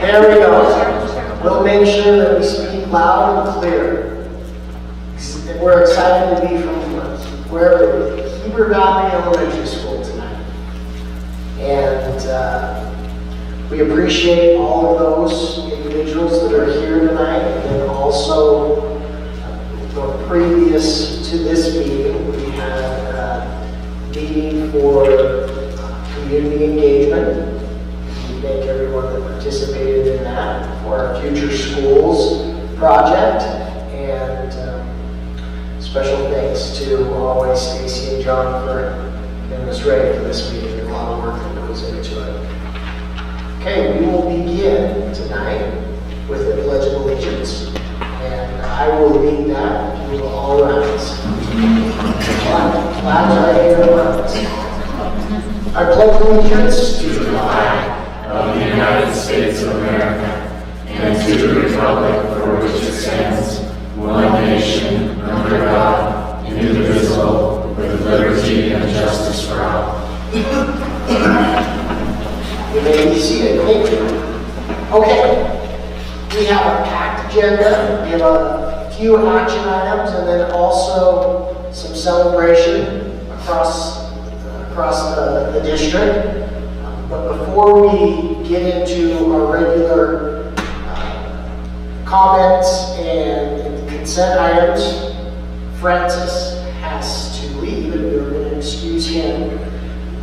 There we go. We'll make sure that we speak loud and clear. We're excited to be from where Heber Valley Elementary School tonight. And we appreciate all of those individuals that are here tonight, and also previous to this meeting, we had a meeting for community engagement. We thank everyone that participated in that for our Future Schools project, and special thanks to always Stacy and John for getting us ready for this meeting. A lot of work that goes into it. Okay, we will begin tonight with the Pledge of Allegiance, and I will lead that. You will all rise. Flags are here in front of us. I pledge allegiance to the flag of the United States of America and to the republic for which it stands, one nation, under God, indivisible, with liberty and justice for all. You may be seated. Thank you. Okay, we have a packed agenda. We have a few action items, and then also some celebration across the district. But before we get into our regular comments and consent items, Francis has to leave, and we're going to excuse him.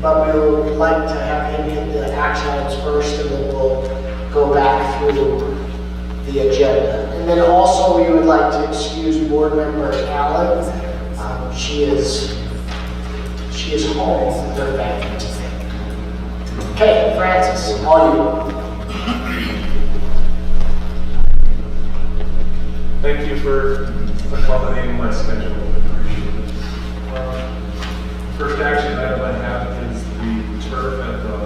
But we would like to have him hit the action items first, and then we'll go back through the agenda. And then also we would like to excuse board member Allen. She is home with her family today. Okay, Francis, all you. Thank you for accommodating my schedule. I appreciate it. First action item I have is the turf at the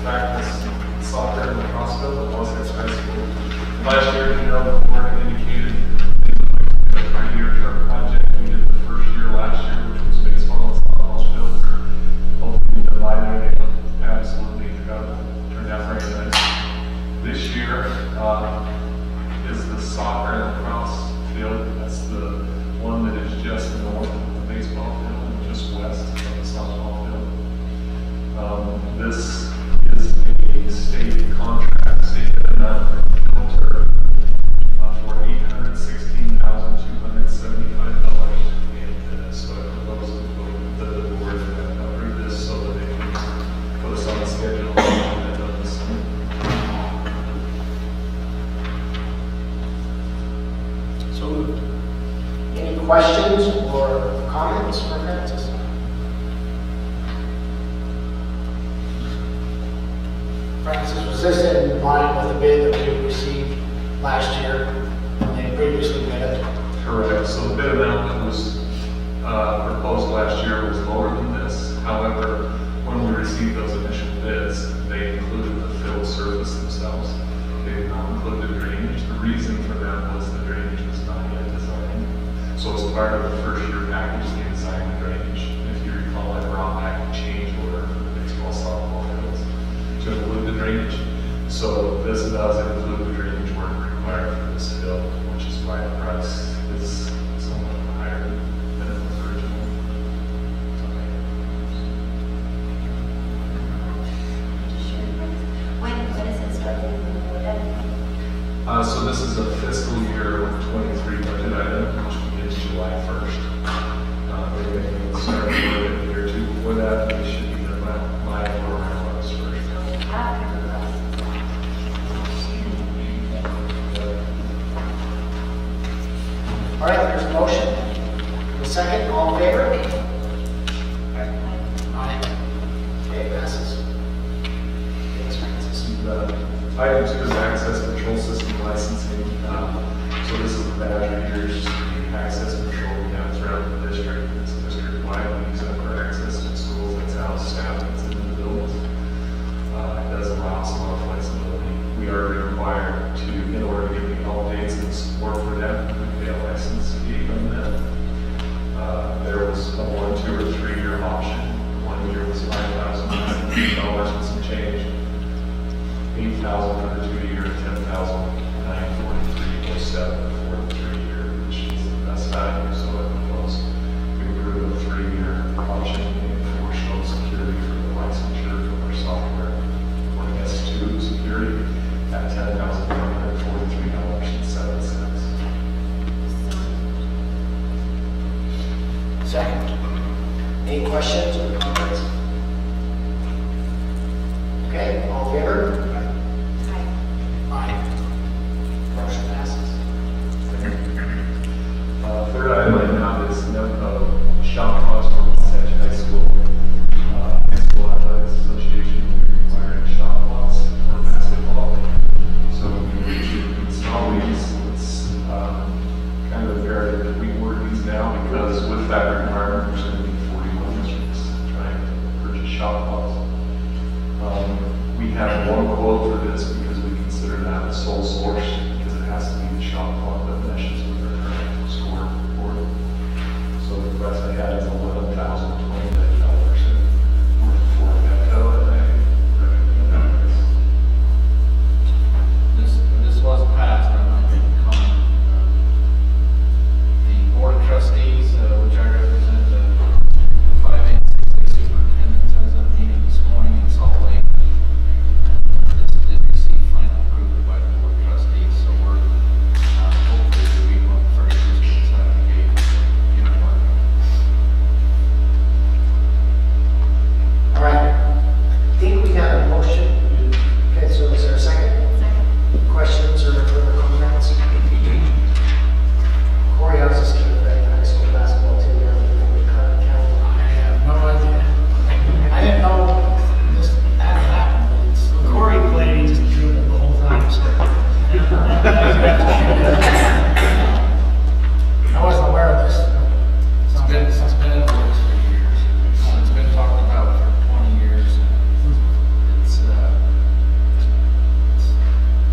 practice soccer and lacrosse field at Wasatch High School. Last year, the board indicated a 3-year turf project. We did the first year last year, which was baseball and softball fields. Hopefully, the lighting absolutely turned out very nice. This year is the soccer and lacrosse field. That's the one that is just north of the baseball field and just west of the softball field. This is a state contract, state amount for field turf for $816,275. And so I propose that the board approve this so that they can put us on the schedule and end this. So moved. Any questions or comments for Francis? Francis, was this in line with the bid that we received last year when they previously bid it? Correct. So the bid amount that was proposed last year was lower than this. However, when we received those initial bids, they included the field surface themselves. They did not include the drainage. The reason for that was the drainage was not yet designed. So as part of the first year package, they designed the drainage. If you recall, I brought back a change order for the baseball softball fields to include the drainage. So this does include the drainage work required for this field, which is why the price is somewhat higher than it was originally. When is it starting? So this is a fiscal year 23 budget item, which begins July 1st. Maybe they can start a year or two before that. They should be done by August 1st. All right, there's a motion. A second, all in favor? Aye. Okay, passes. Thanks, Francis. Item 2 is access control system licensing. So this is the badge readers, the access control we have throughout the district. It's district-wide. We use it for access to schools. That's how staff gets into the buildings. It does allow some more flexibility. We are required to, in order to get the updates and support for that, we pay a license fee on that. There was a 1, 2, or 3 year option. 1 year was $5,000 and some change. $8,000 for the 2 year, $10,000 $10,943.07 for the 3-year, which is the best value. So it was, we approved a 3-year option for Social Security for the licensure for our software for S2 security at $10,943.07. Second. Any questions or comments? Okay, all in favor? Aye. Motion passes. Third item I have is shop costs for Wasatch High School. High School Athletics Association will be requiring shop costs for basketball. So we need to install these. It's kind of very, we word these now because with that requirement, there's going to be 41 districts trying to purchase shop costs. We have one quote for this because we consider that a sole source because it has to be the shop clock that meshes with our current score board. So the rest I had is $11,029 for Echo, and I recommend This was passed, I'm not going to comment. The Board of Trustees, which I represent, the 5860 superintendent, I was at a meeting this morning in Salt Lake. This did receive final approval by the Board of Trustees, so we're hopefully the week of first Christmas out of the gate. All right. I think we have a motion. Okay, so is there a second? Questions or further comments? Corey, how's this kid affect high school basketball team now before we cut it down? I have no idea. I didn't know this that happened, but it's Corey played, he just dribbled the whole time. So. I wasn't aware of this. It's been in the works for years. It's been talked about for 20 years. It's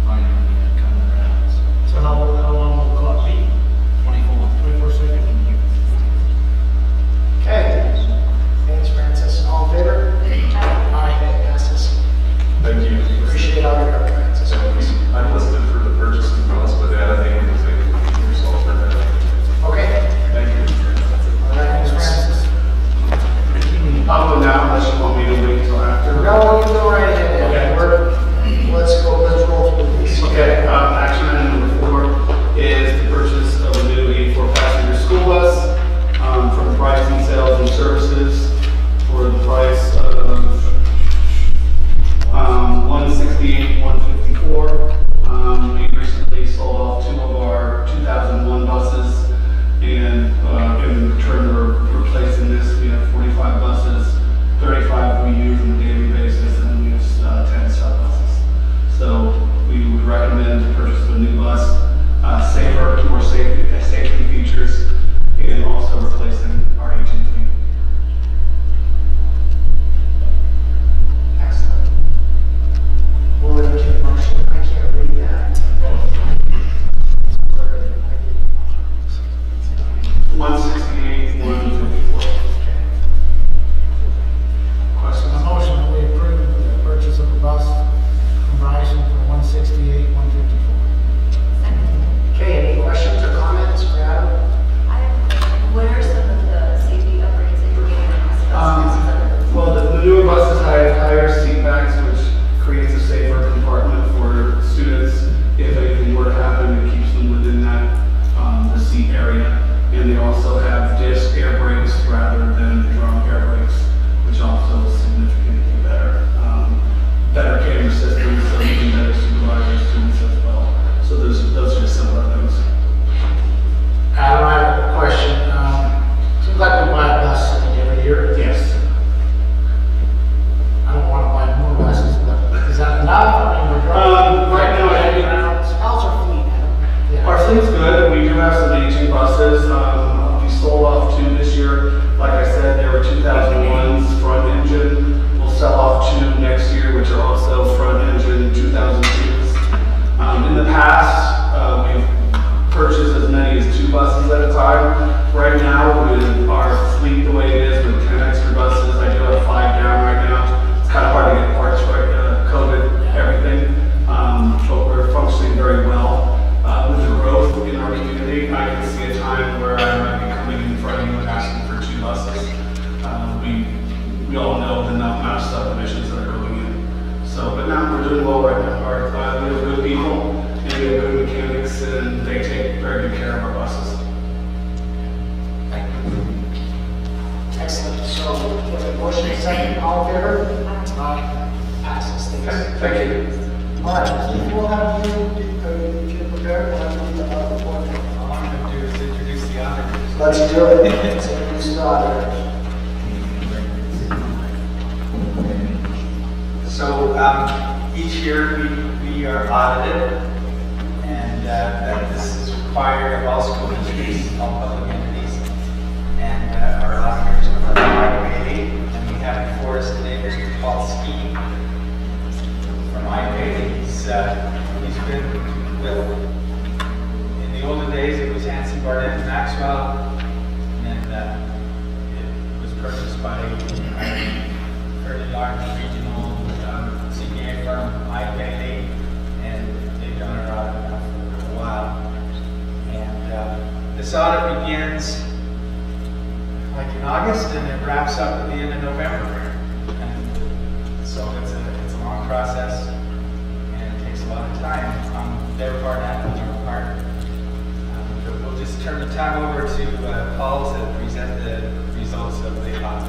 finally coming around. So how long will the clock be? 24. 24 seconds? Okay. Thanks, Francis. All in favor? Aye. Okay, passes. Thank you. Appreciate all your help, Francis. Always. I'm listed for the purchasing cost, but add a name to say yourself for that. Okay. Thank you. All right, Ms. Francis. I'll go now unless you want me to wait until after. No, you go right ahead. Okay. Let's roll through these. Okay, action item number 4 is the purchase of a new 84-passenger school bus from Pricing Sales and Services for the price of $168,154. We recently sold off 2 of our 2001 buses, and in return we're replacing this. We have 45 buses, 35 we use on a daily basis, and we use 10 sub buses. So we would recommend the purchase of a new bus, safer, more safety features, and also replacing our aging fleet. Excellent. We'll entertain a motion. I can't read that. 168,154. So the motion that we approve the purchase of a bus from Verizon for $168,154. Okay, any questions or comments for Adam? What are some of the safety upgrades that you're getting on this bus? Well, the newer buses have higher seat backs, which creates a safer compartment for students. If anything were to happen, it keeps them within that, the seat area. And they also have disc air brakes rather than drum air brakes, which also is significantly better. Better camera systems, so you can better supervise your students as well. So those are just some of the things. Adam, I have a question. Seems like we buy a bus every year. Yes. I don't want to buy more buses, but is that enough? I mean, we're Right now, how's our fleet, Adam? Yeah. our fleet's good. We do have some aging buses. We sold off 2 this year. Like I said, there were 2001s front engine. We'll sell off 2 next year, which are also front engine 2002s. In the past, we've purchased as many as 2 buses at a time. Right now, with our fleet the way it is, with 10 extra buses, I do have 5 down right now. It's kind of hard to get parts right, COVID, everything. But we're functioning motion is second, all in favor? Passes, thanks. Thank you. All right, Keith, we'll have you, if you're prepared, we'll have you report. All I'm going to do is introduce the auditors. Let's do it. Let's introduce the auditors. So each year we are audited, and that this is required of all school districts, all public entities, and our auditors are IPA, and we have before us today Mr. Paul Ski from IPA. He's been with, in the olden days it was Hanson, Barnett, and Maxwell, and it was purchased by a fairly large regional CPA firm, IPA, and they've done our audit now for a while. And this audit begins like in August and it wraps up at the end of November. And so it's a long process and it takes a lot of time on their part and on our part. But we'll just turn the time over to Paul to present the results of the audit.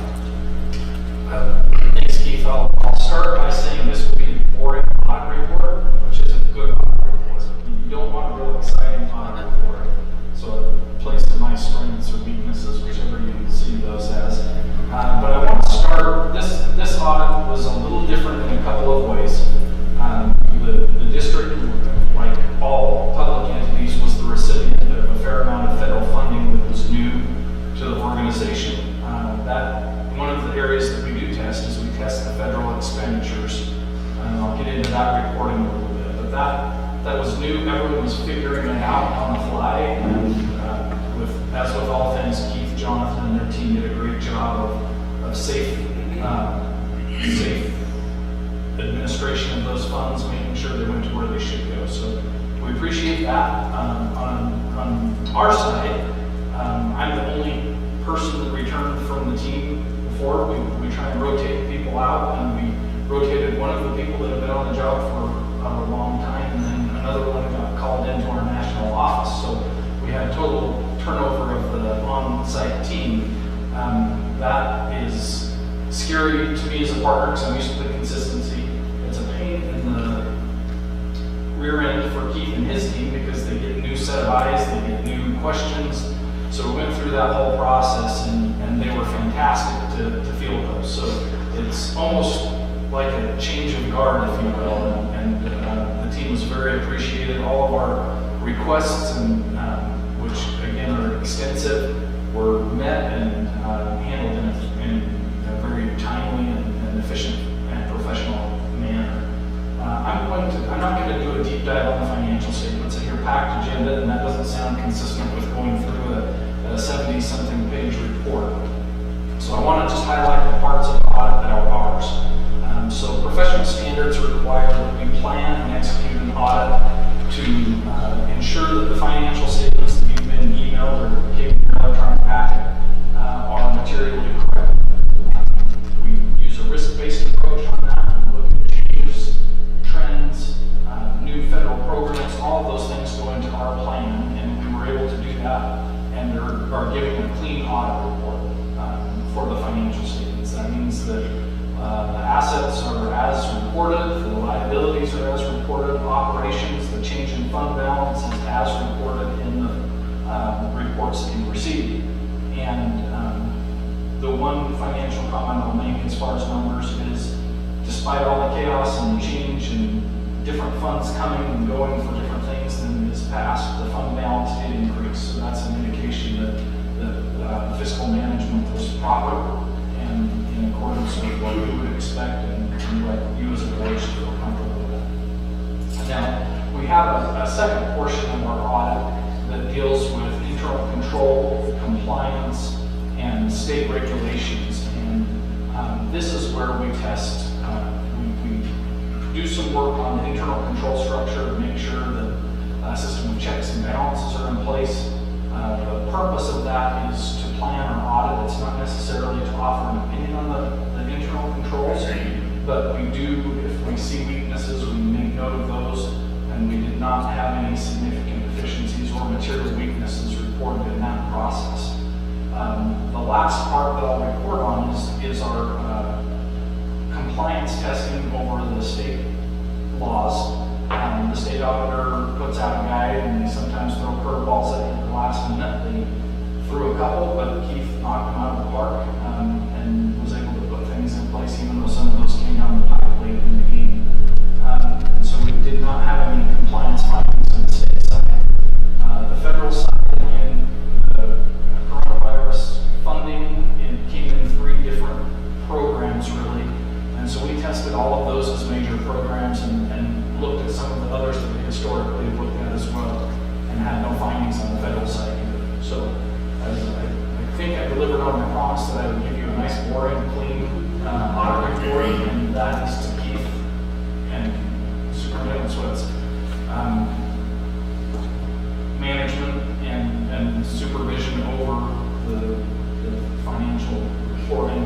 Thanks, Keith. I'll start by saying this will be a boring audit report, which isn't a good audit report. You don't want a real exciting audit report. So it plays to my strengths or weaknesses, whichever you see those as. But I want to start, this audit was a little different in a couple of ways. The district, like all public entities, was the recipient of a fair amount of federal funding that was new to the organization. One of the areas that we do test is we test the federal expenditures. And I'll get into that reporting a little bit. But that was new. Everyone was figuring it out on the fly. And as with all things, Keith, Jonathan, and their team did a great job of safe administration of those funds, making sure they went to where they should go. So we appreciate that. On our side, I'm the only person that returned from the team before. We try and rotate people out, and we rotated one of the people that have been on the job for a long time, and then another one got called into our national office. So we had a total turnover of the on-site team. That is scary to me as a partner because I'm used to the consistency. It's a pain in the rear end for Keith and his team because they get a new set of eyes, they get new questions. So we went through that whole process, and they were fantastic to field those. So it's almost like a change of guard, if you will, and the team was very appreciated. All of our requests, and which again are extensive, were met and handled in a very timely and efficient and professional manner. I'm not going to do a deep dive on the financial statements. I hear packed agenda, and that doesn't sound consistent with going through a 70-something page report. So I want to just highlight the parts of the audit that are ours. So professional standards require that we plan and execute an audit to ensure that the financial statements that you've been emailed or given your electronic packet are materially correct. We use a risk-based approach on that. We look at changes, trends, new federal programs, all of those things go into our plan, and we were able to do that, and are giving a clean audit report for the financial statements. That means that the assets are as reported, the liabilities are as reported, operations, the change in fund balance is as reported in the reports that you receive. And the one financial comment I'll make as far as numbers is, despite all the chaos and change and different funds coming and going for different things than is passed, the fund balance did increase. So that's an indication that fiscal management was proper and in accordance with what we would expect and what you as a board should feel comfortable with. Now, we have a second portion of our audit that deals with internal control, compliance, and state regulations. And this is where we test, we do some work on the internal control structure to make sure that a system of checks and balances are in place. The purpose of that is to plan our audit. It's not necessarily to offer an opinion on the internal controls, but we do, if we see weaknesses, we make note of those, and we did not have any significant deficiencies or material weaknesses reported in that process. The last part that I'll report on is our compliance testing over the state laws. The state auditor puts out a guide, and they sometimes throw curveballs at you at the last minute. They threw a couple, but Keith knocked them out of the park, and was able to put things in place, even though some of those came down the pipe late in the game. And so we did not have any compliance findings on the state side. The federal side, in the coronavirus funding, it came in 3 different programs, really. And so we tested all of those as major programs and looked at some of the others that we historically have looked at as well, and had no findings on the federal side either. So I think I delivered on my promise that I would give you a nice, boring, clean audit report, and that is to Keith and Superintendent Switz. Management and supervision over the financial reporting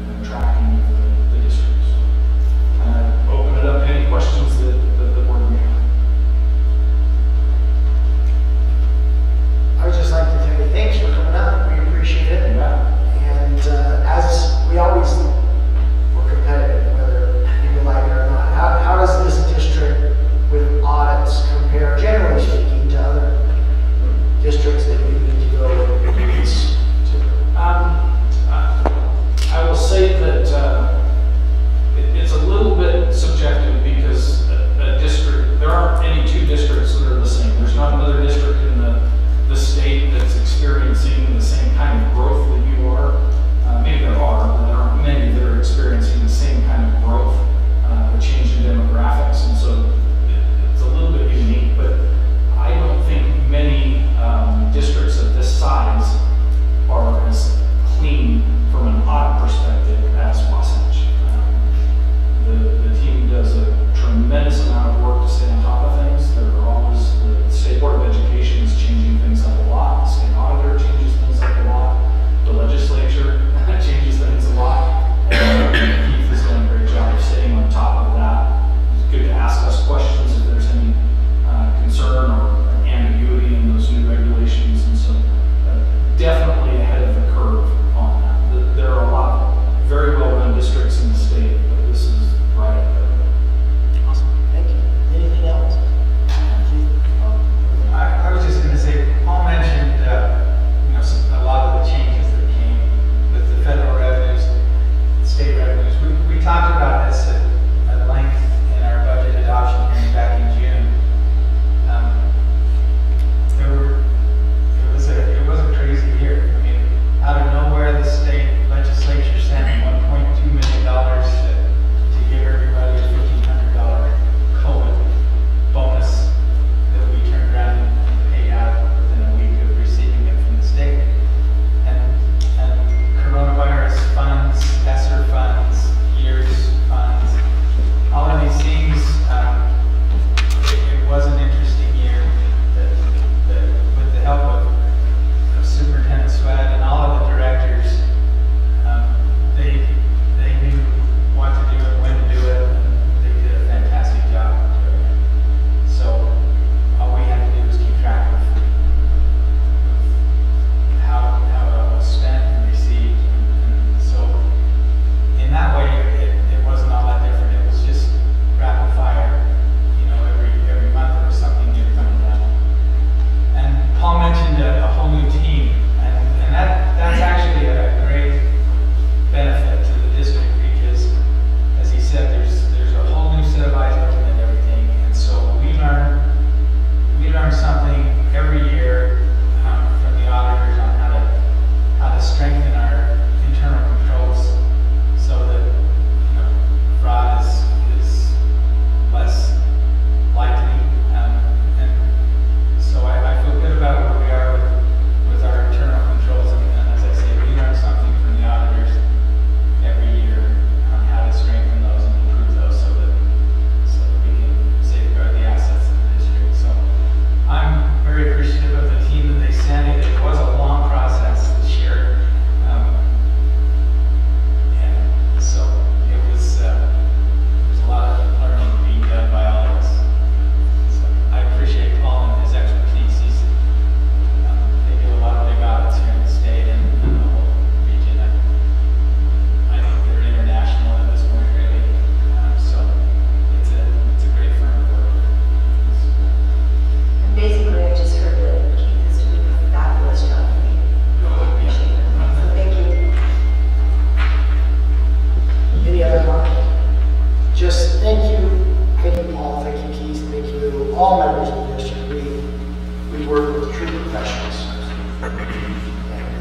and tracking of the districts. Open it up to any questions that the board may have. I would just like to tell you thanks for coming out. We appreciate it. And as we always, we're competitive, whether you like it or not. How does this district with audits compare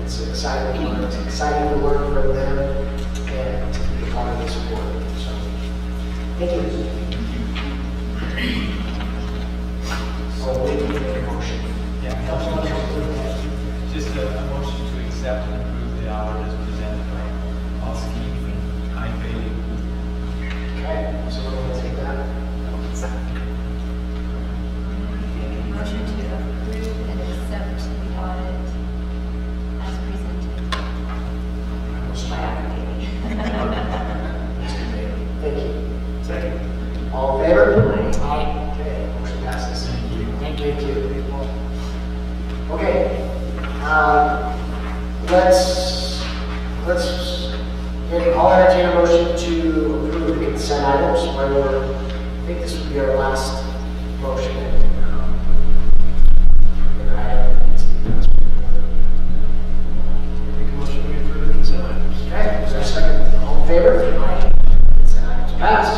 It's exciting to learn from them and to be a part of this board. So, thank you. So, we need a motion. Yeah, just a motion to accept and approve the hours as presented by Oski and High Bailey. Okay, so we're going to take that. Motion to approve and accept the audit as presented by Academically. Mr. Bailey, thank you. Second. All in favor? Aye. Okay, motion passes. Thank you. Okay, I'll entertain a motion to approve the consent items. I think this would be our last motion. Make a motion to approve the consent items. Okay, is there a second? All in favor? Aye. Consent items passed.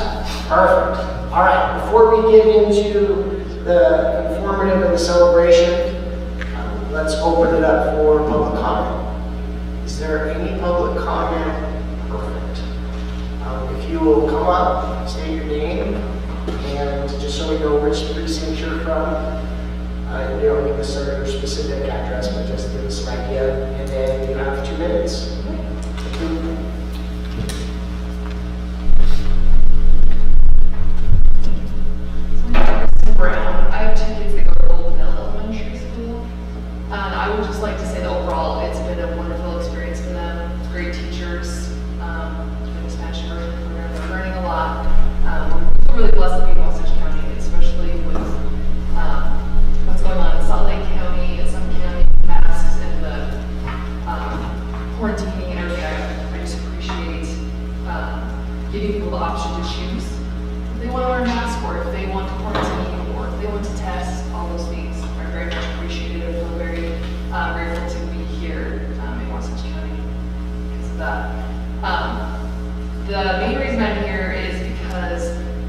Perfect. All right, before we get into the informative and the celebration, let's open it up for public comment. Is there any public comment? Perfect. If you will come up, state your name, and just so we know which precinct you're from, you don't need to assert your specific address, but just give us an idea, and then you have 2 minutes. Brown. I have 2 kids that go to Old Mill Elementary School. I would just like to say that overall it's been a wonderful experience for them. Great teachers, in the Spanish immersion program. They're learning a lot. We're really blessed to be in Wasatch County, especially with what's going on in Salt Lake County and some county masks and the quarantining and everything. I just appreciate giving people the option to choose if they want to wear a mask or if they want to quarantine or if they want to test. All those things are very much appreciated. I feel very grateful to be here in Wasatch County because of that. The main reason I'm here is because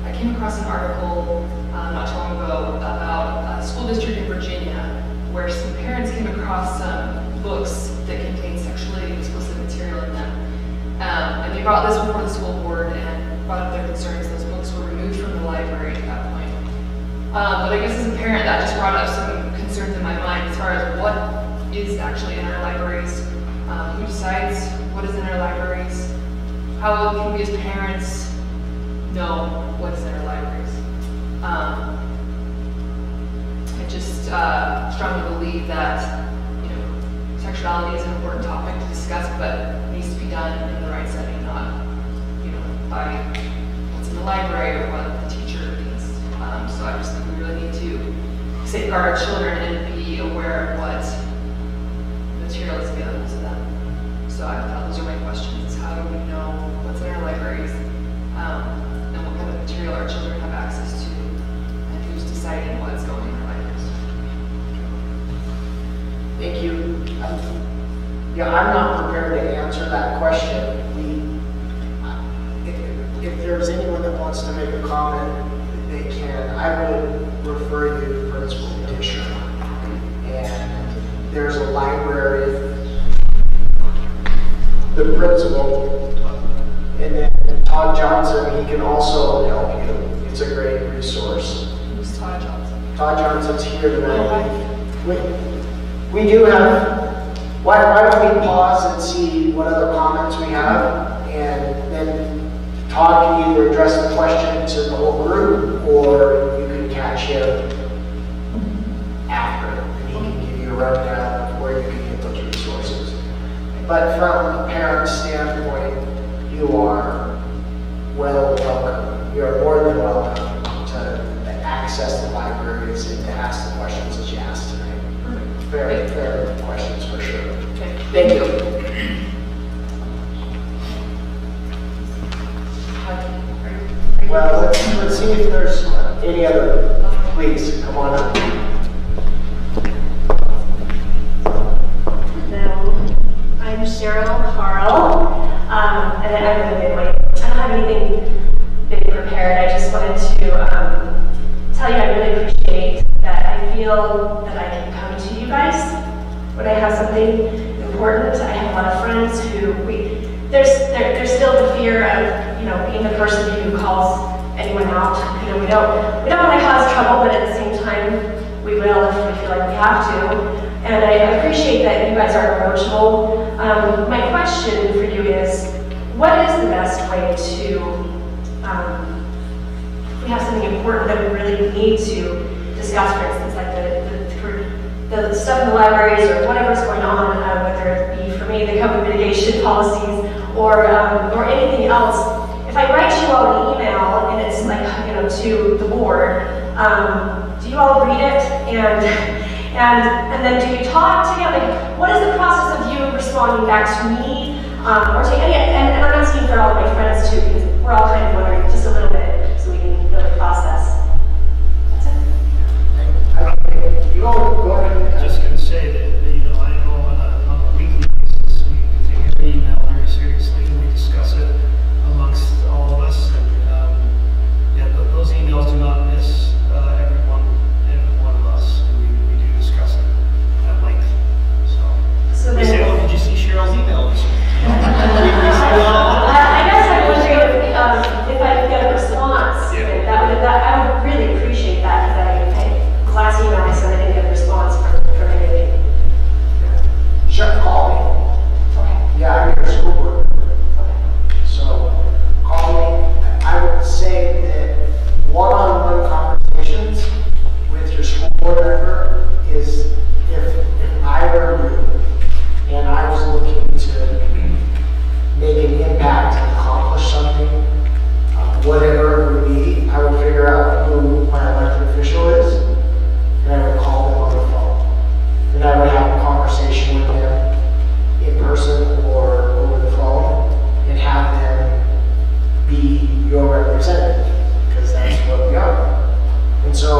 I came across an article not too long ago about a school district in Virginia where some parents came across some books that contain sexually explicit material in them. And they brought this before the school board and brought up their concerns. Those books were removed from the library at that point. But I guess as a parent, that just brought up some concerns in my mind as far as what is actually in our libraries, who decides what is in our libraries, how can we as parents know what is in our libraries. I just strongly believe that sexuality is an important topic to discuss, but it needs to be done in the right setting, not by what's in the library or what the teacher needs. So I just think we really need to safeguard our children and be aware of what material is available to them. So I thought those are my questions: is how do we know what's in our libraries, and what kind of material our children have access to, and who's deciding what's going in our libraries. Thank you. I'm not prepared to answer that question. If there's anyone that wants to make a comment, they can. I would refer you to Principal Petitioner. And there's a library, the principal, and then Todd Johnson, he can also help you. It's a great resource. Who's Todd Johnson? Todd Johnson's here tonight. We do have, why don't we pause and see what other comments we have, and then Todd can either address the question to the whole group, or you can catch him after, and he can give you a rundown of where you can get those resources. But from a parent standpoint, you are welcome. You are more than welcome to access the libraries and to ask the questions that you asked tonight. Very fair questions for sure. Okay. Thank you. Well, let's see if there's any other. Please, come on up. Hello, I'm Cheryl Carl, and I'm a midwife. I don't have anything big prepared. I just wanted to tell you I really appreciate that. I feel that I can come to you guys when I have something important. I have a lot of friends who there's still the fear of, being the person who calls anyone out. We don't want to cause trouble, but at the same time, we will if we feel like we have to. And I appreciate that you guys are approachable. My question for you is, what is the best way to, if we have something important that we really need to discuss, for instance, like the stuff in the libraries or whatever's going on, whether it be, for me, the COVID mitigation policies or anything else. If I write you all an email and it's like, to the board, do you all read it? And then do you talk together? Like, what is the process of you responding back to me? Or to any, and I'm asking for all of my friends too, because we're all kind of wondering just a little bit so we can really process. That's it. You all go ahead. I'm just gonna say that, I know on a weekly basis, we take every email very seriously and we discuss it amongst all of us. And, those emails do not miss every one of us. We do discuss it at length. So We say, then, did you see Cheryl's email this week? I guess I'm wondering if I could get a response. Yeah. I would really appreciate that, because last email I sent, I didn't get a response from anybody. Sure, call me. Okay. Yeah, I'm your school board. Okay. So call me. I would say that one-on-one conversations with your school board member is, if I were you and I was looking to make an impact and accomplish something, whatever it would be, I would figure out who my elected official is, and I would call them on the phone. And I would have a conversation with them in person or over the phone, and have them be your representative, because that's what we are. And so,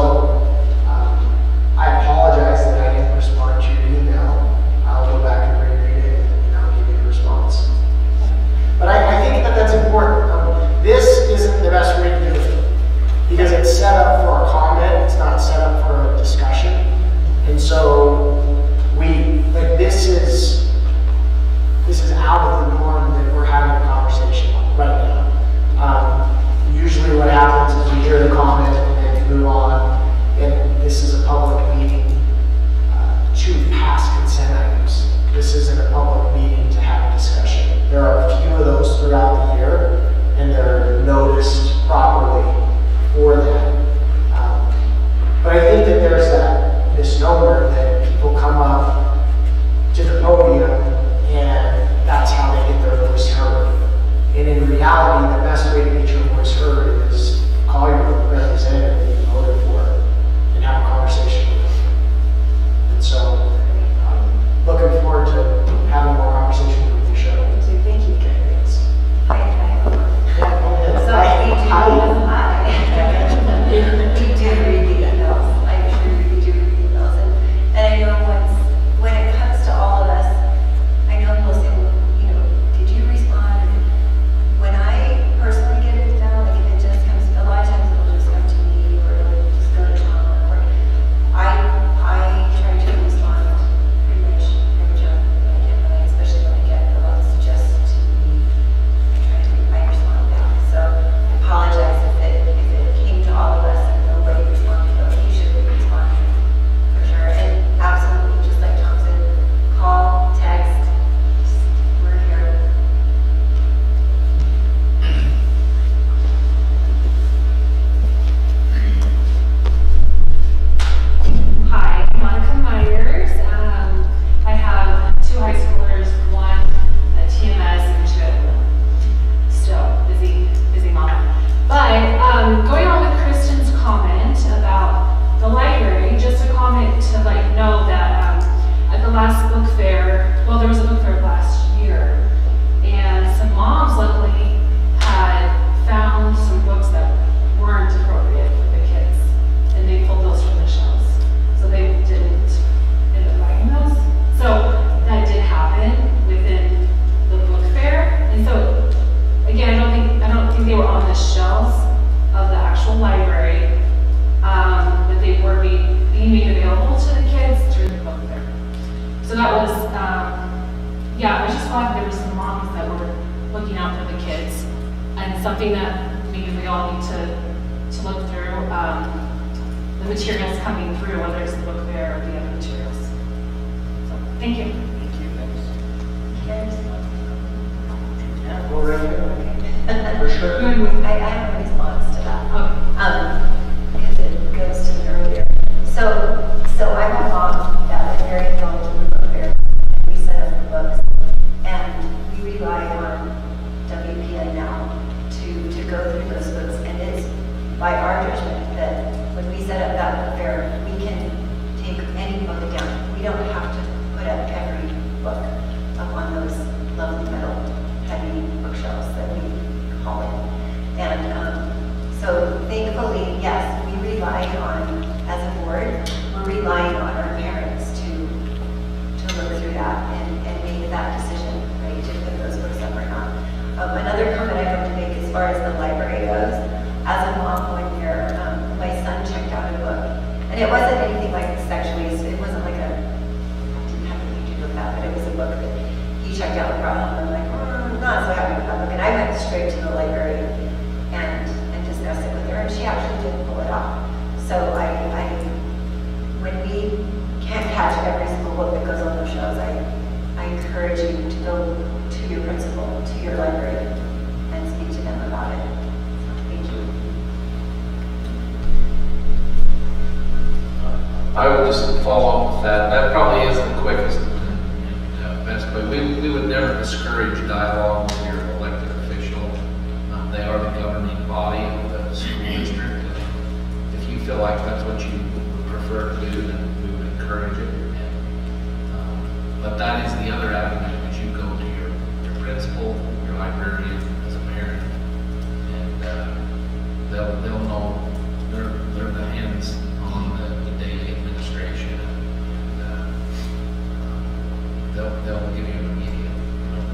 I apologize that I didn't respond to your email. I'll go back and reread it, and I'll give you a response. But I think that that's important. This isn't the best way to do it, because it's set up for a comment, it's not set up for a discussion. And so, this is out of the norm that we're having a conversation right now. Usually what happens is we hear the comment and then we move on, and this is a public meeting to pass consent items. This isn't a public meeting to have a discussion. There are a few of those throughout the year, and they're noticed properly for that. But I think that there's that misnomer that people come up to the podium and that's how they get their voice heard. And in reality, the best way to get your voice heard is call your representative that you voted for yeah, I was just glad there were some moms that were looking out for the kids, and something that maybe we all need to look through, the materials coming through, whether it's the book fair or the other materials. So, thank you. Go right ahead. For sure. I have a response to that. Okay. Because it goes to the earlier. So I'm a mom that is very involved in the book fair. We set up the books, and we rely on WPI now to go through those books. And it's by our judgment that when we set up that book fair, we can take any book down. We don't have to put up every book up on those lovely metal heavy bookshelves that we call it. And so thankfully, yes, we rely on, as a board, we're relying on our parents to look through that and make that decision, right, to put those books up or not. Another comment I have to make as far as the library goes, as a mom one year, my son checked out a book, and it wasn't anything like sexually, it wasn't like a, I didn't have anything to do with that, but it was a book that he checked out and brought home, and I'm like, not so happy with that book, and I went straight to the library and discussed it with her, and she actually didn't pull it off. So when we can't catch every single book that goes on those shelves, I encourage you to go to your principal, to your library, and speak to them about it. Thank you. I would just follow up with that. That probably is the quickest and best way. We would never discourage dialogue with your elected official. They are the governing body of the school district. If you feel like that's what you would prefer to do, then we would encourage it. But that is the other avenue, is you go to your principal, your librarian as a parent, and they'll know they're the hands on the daily administration, and they'll give you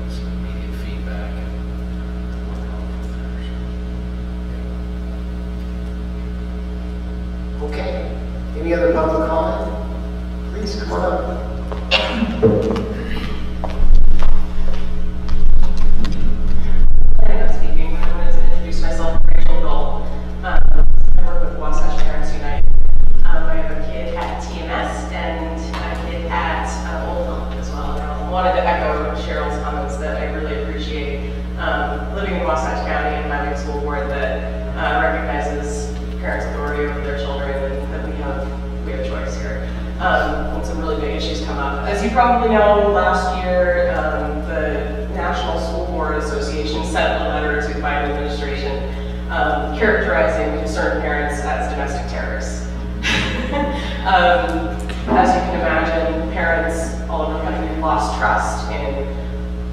some immediate feedback. Okay. Any other public comment? Please come on up. I'm speaking. I wanted to introduce myself, Rachel Dole. I work with Wasatch Parents Unite. I have a kid at TMS and a kid at Old Home as well. I wanted to echo Cheryl's comments that I really appreciate living in Wasatch County and having a school board that recognizes parents' authority over their children and that we have choice here. When some really big issues come up. As you probably know, last year the National School Board Association sent a letter to the Biden administration characterizing concerned parents as domestic terrorists. As you can imagine, parents all over the country have lost trust in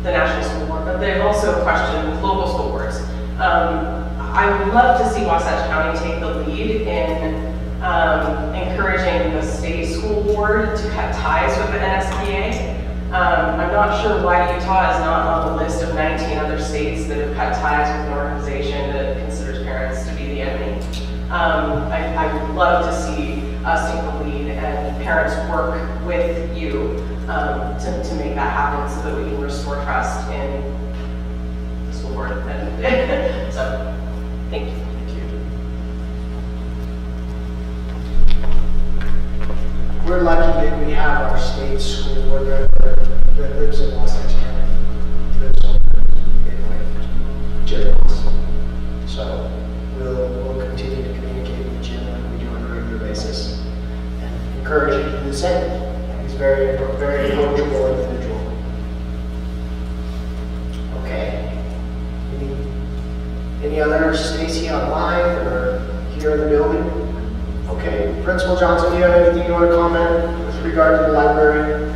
the National School Board, but they've also questioned local school boards. I would love to see Wasatch County take the lead in encouraging the state school board to cut ties with the NSBA. I'm not sure why Utah is not on the list of 19 other states that have cut ties with an organization that considers parents to be the enemy. I would love to see us take the lead and parents work with you to make that happen so that we can restore trust in the school board. So, thank you. We're lucky that we have our state school board member that lives in Wasatch County, lives over in Jim Ross. So we'll continue to communicate with Jim like we do on a regular basis and encourage him to do the same. He's very, very approachable individual. Okay. Any other, Stacy, online or here in the building? Okay, Principal Johnson, do you have anything you want to comment with regard to the library?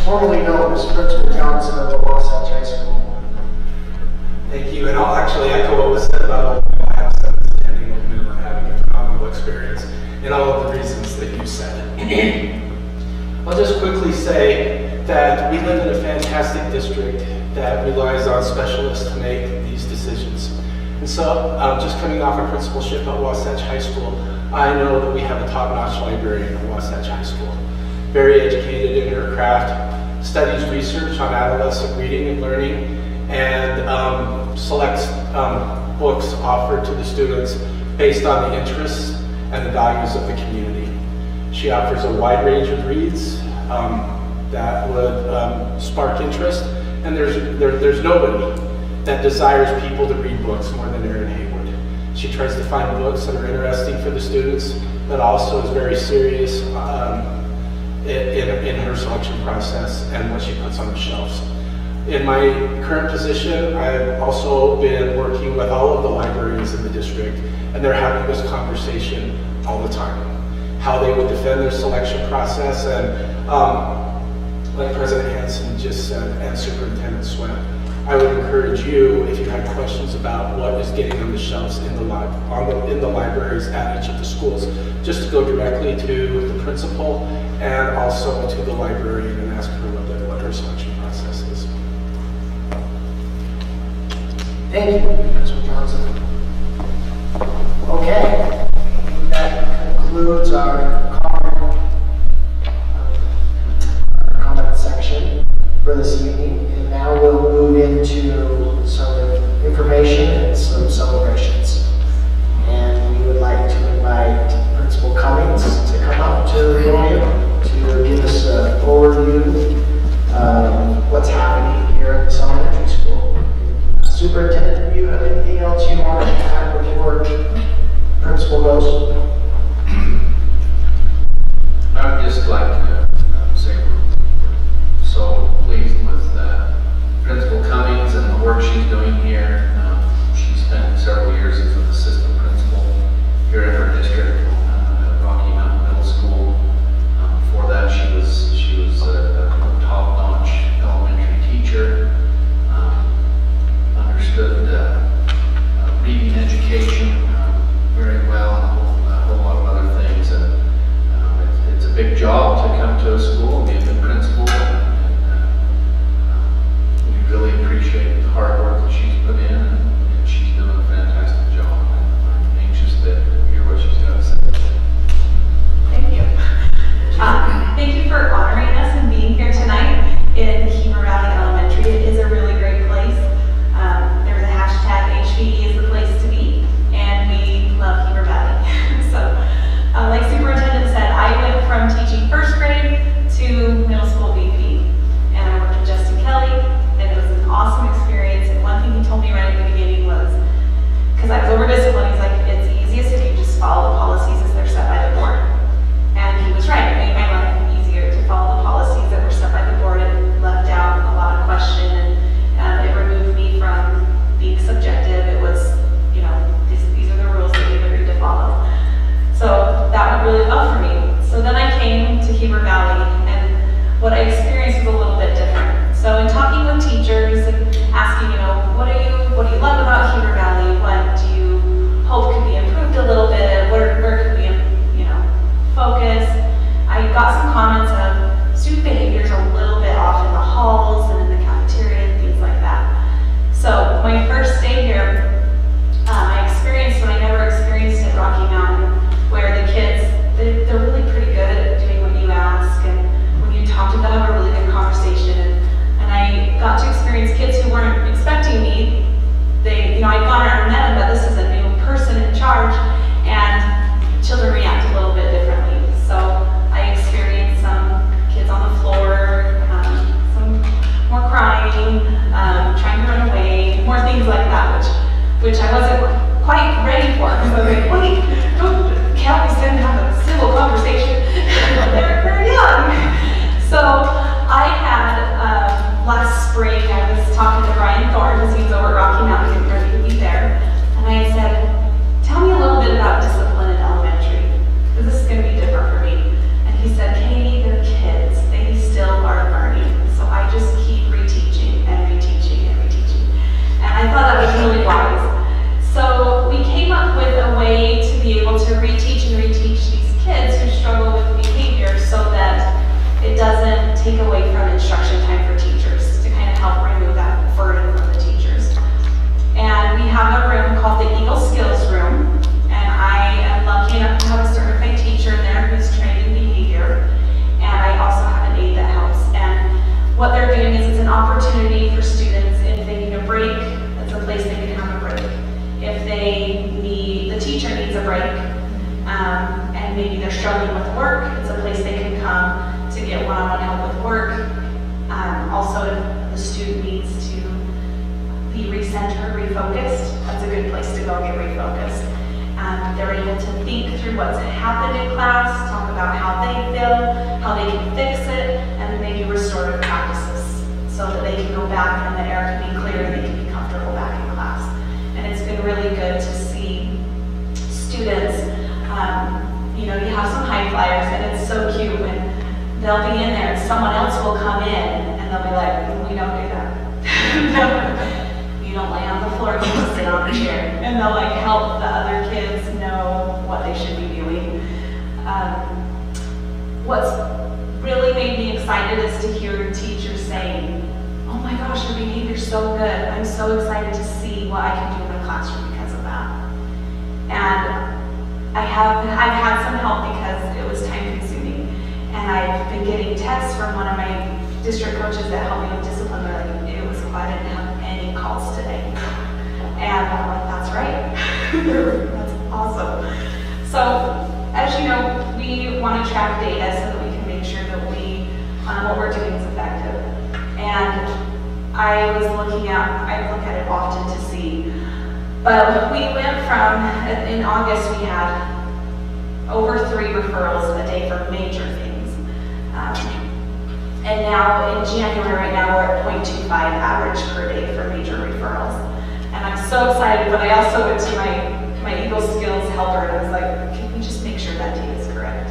Formerly known as Principal Johnson of the Wasatch High School. Thank you, and I'll actually echo what was said about I have students attending with me and having a phenomenal experience in all of the reasons that you said. I'll just quickly say that we live in a fantastic district that relies on specialists to make these decisions. And so, just coming off a principalship at Wasatch High School, I know that we have a top-notch librarian at Wasatch High School. Very educated in her craft, studies research on adolescent reading and learning, and selects books offered to the students based on the interests and the values of the community. She offers a wide range of reads that would spark interest, and there's nobody that desires people to read books more than Erin Haywood. She tries to find books that are interesting for the students, but also is very serious in her selection process and what she puts on the shelves. In my current position, I've also been working with all of the librarians in the district, and they're having this conversation all the time. How they would defend their selection process, and like President Hansen just said, and Superintendent Sweat, I would encourage you, if you have questions about what is getting on the shelves in the libraries at each of the schools, just to go directly to the principal and also to the librarian and ask her what her selection process is. Thank you, Principal Johnson. Okay, that concludes our comment section for this evening, and now we'll move into some information and some celebrations. And we would like to invite Principal Cummings to come up to the podium to give us an overview of what's happening here at this elementary school. Superintendent, do you have anything else you want to add before Principal goes? I would just like to say we're so pleased with Principal Cummings and the work she's doing here. She spent several years as an assistant principal here in her district at Rocky Mountain Middle School. Before that, she was a top-notch elementary teacher. Understood reading education very well, and a whole lot of other things. And it's a big job to come to a school and be a good principal. We really appreciate the hard work that she's put in, and she's doing a fantastic job. I'm anxious to hear what she's got to say. Thank you. Thank you for honoring us and being here tonight in Heber Valley Elementary. It is a really great place. There's a hashtag HVE is the place to be, and we love Heber Valley. So, like Superintendent said, I went from teaching first grade to middle school VP, and I worked with Justin Kelly, and it was an awesome experience. And one thing he told me right at the beginning was, because I was over disciplined, he's like, it's easiest if you just follow the policies as they're set by the board. And he was right. It made my life easier to follow the policies that were set by the board. It left out a lot of question, and it removed me from being subjective. It was, you know, these are the rules that we agreed to follow. So that went really well for me. So then I came to Heber Valley, and what I experienced was a little bit different. So in talking with teachers and asking, you know, what do you love about Heber Valley? What do you hope could be improved a little bit? Where could we, you know, focus? I got some comments of student behaviors a little bit off in the halls and in the cafeteria and things like that. So my first day here, I experienced what I never experienced at Rocky Mountain, where the kids, they're really pretty good at doing what you ask, and when you talk to them, have a really good conversation. And I got to experience kids who weren't expecting me. They, you know, I'd gone around and met them, but this is a new person in charge, and children react a little bit differently. So I experienced some kids on the floor, some more crying, trying to run away, more things like that, which I wasn't quite ready for, because I was like, wait, can't we sit and have a civil conversation? They're young. So I had, last spring, I was talking to Brian Thorne, because he was over at Rocky Mountain, and he would be there, and I said, tell me a little bit about discipline in elementary, because this is going to be different for me. And he said, Katie, they're kids. They still are learning. So I just keep reteaching and reteaching and reteaching. And I thought that was really wise. So we came up with a way to be able to reteach and reteach these kids who struggle with behavior, so that it doesn't take away from instruction time for teachers, to kind of help remove that burden from the teachers. And we have a room called the Eagle Skills Room, and I am lucky enough to have a come to get one-on-one help with work. Also, if the student needs to be recentered, refocused, that's a good place to go get refocused. They're able to think through what's happened in class, talk about how they feel, how they can fix it, and then they do restorative practices so that they can go back and the air can be clear and they can be comfortable back in class. And it's been really good to see students, you know, you have some high flyers, and it's so cute when they'll be in there and someone else will come in and they'll be like, we don't do that. You don't lay on the floor, you just sit on the chair. And they'll like help the other kids know what they should be doing. What's really made me excited is to hear teachers saying, oh my gosh, your behavior's so good. I'm so excited to see what I can do in the classroom because of that. And I've had some help because it was time consuming. And I've been getting texts from one of my district coaches that helped me with discipline. They're like, it was I didn't have any calls today. And I'm like, that's right. That's awesome. So, as you know, we want to track data so that we can make sure that what we're doing is effective. And I look at it often to see. But we went from, in August we had over 3 referrals a day for major things. And now in January, right now we're at 0.25 average per day for major referrals. And I'm so excited, but I also went to my Eagle Skills helper and I was like, can we just make sure that data is correct?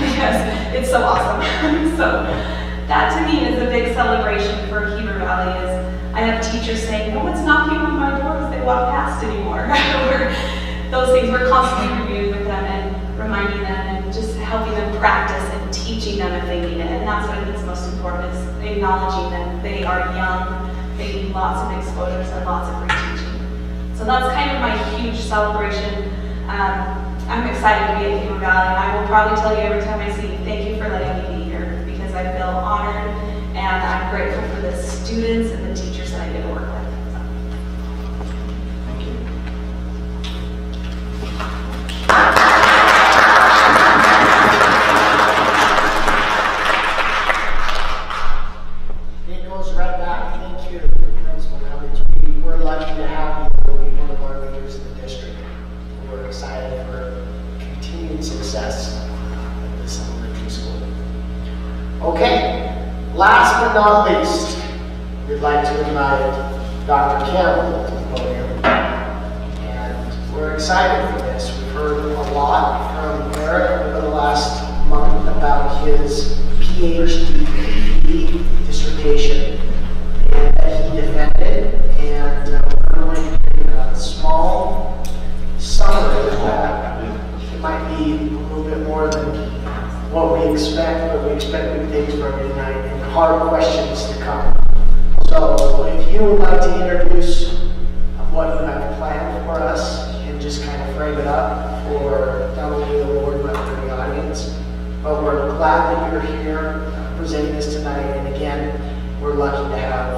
Because it's so awesome. So that to me is a big celebration for Heber Valley is I have teachers saying, no one's knocking on my door as they walk past anymore. Those things we're constantly reviewing with them and reminding them and just helping them practice and teaching them if they need it. And that's what I think is most important is acknowledging that they are young, they need lots of exposures and lots of reteaching. So that's kind of my huge celebration. I'm excited to be at Heber Valley, and I will probably tell you every time I see you, thank you for letting me be here, because I feel honored, and I'm grateful for the students and the teachers that I get to work with. Thank you. It goes right back. Thank you, Principal Cummings. We're lucky to have you be one of our leaders in the district. We're excited for continued success at this elementary school. Okay, last but not least, we'd like to invite Dr. Campbell to the podium. And we're excited for this. We've heard a lot from Eric over the last month about his PhD dissertation and that he defended. And we're going to do a small summary of that. It might be a little bit more than what we expect, but we expect good things from you tonight and hard questions to come. So if you would like to introduce what you have planned for us and just kind of frame it up for not only the board but for the audience. But we're glad that you're here presenting this tonight, and again, we're lucky to have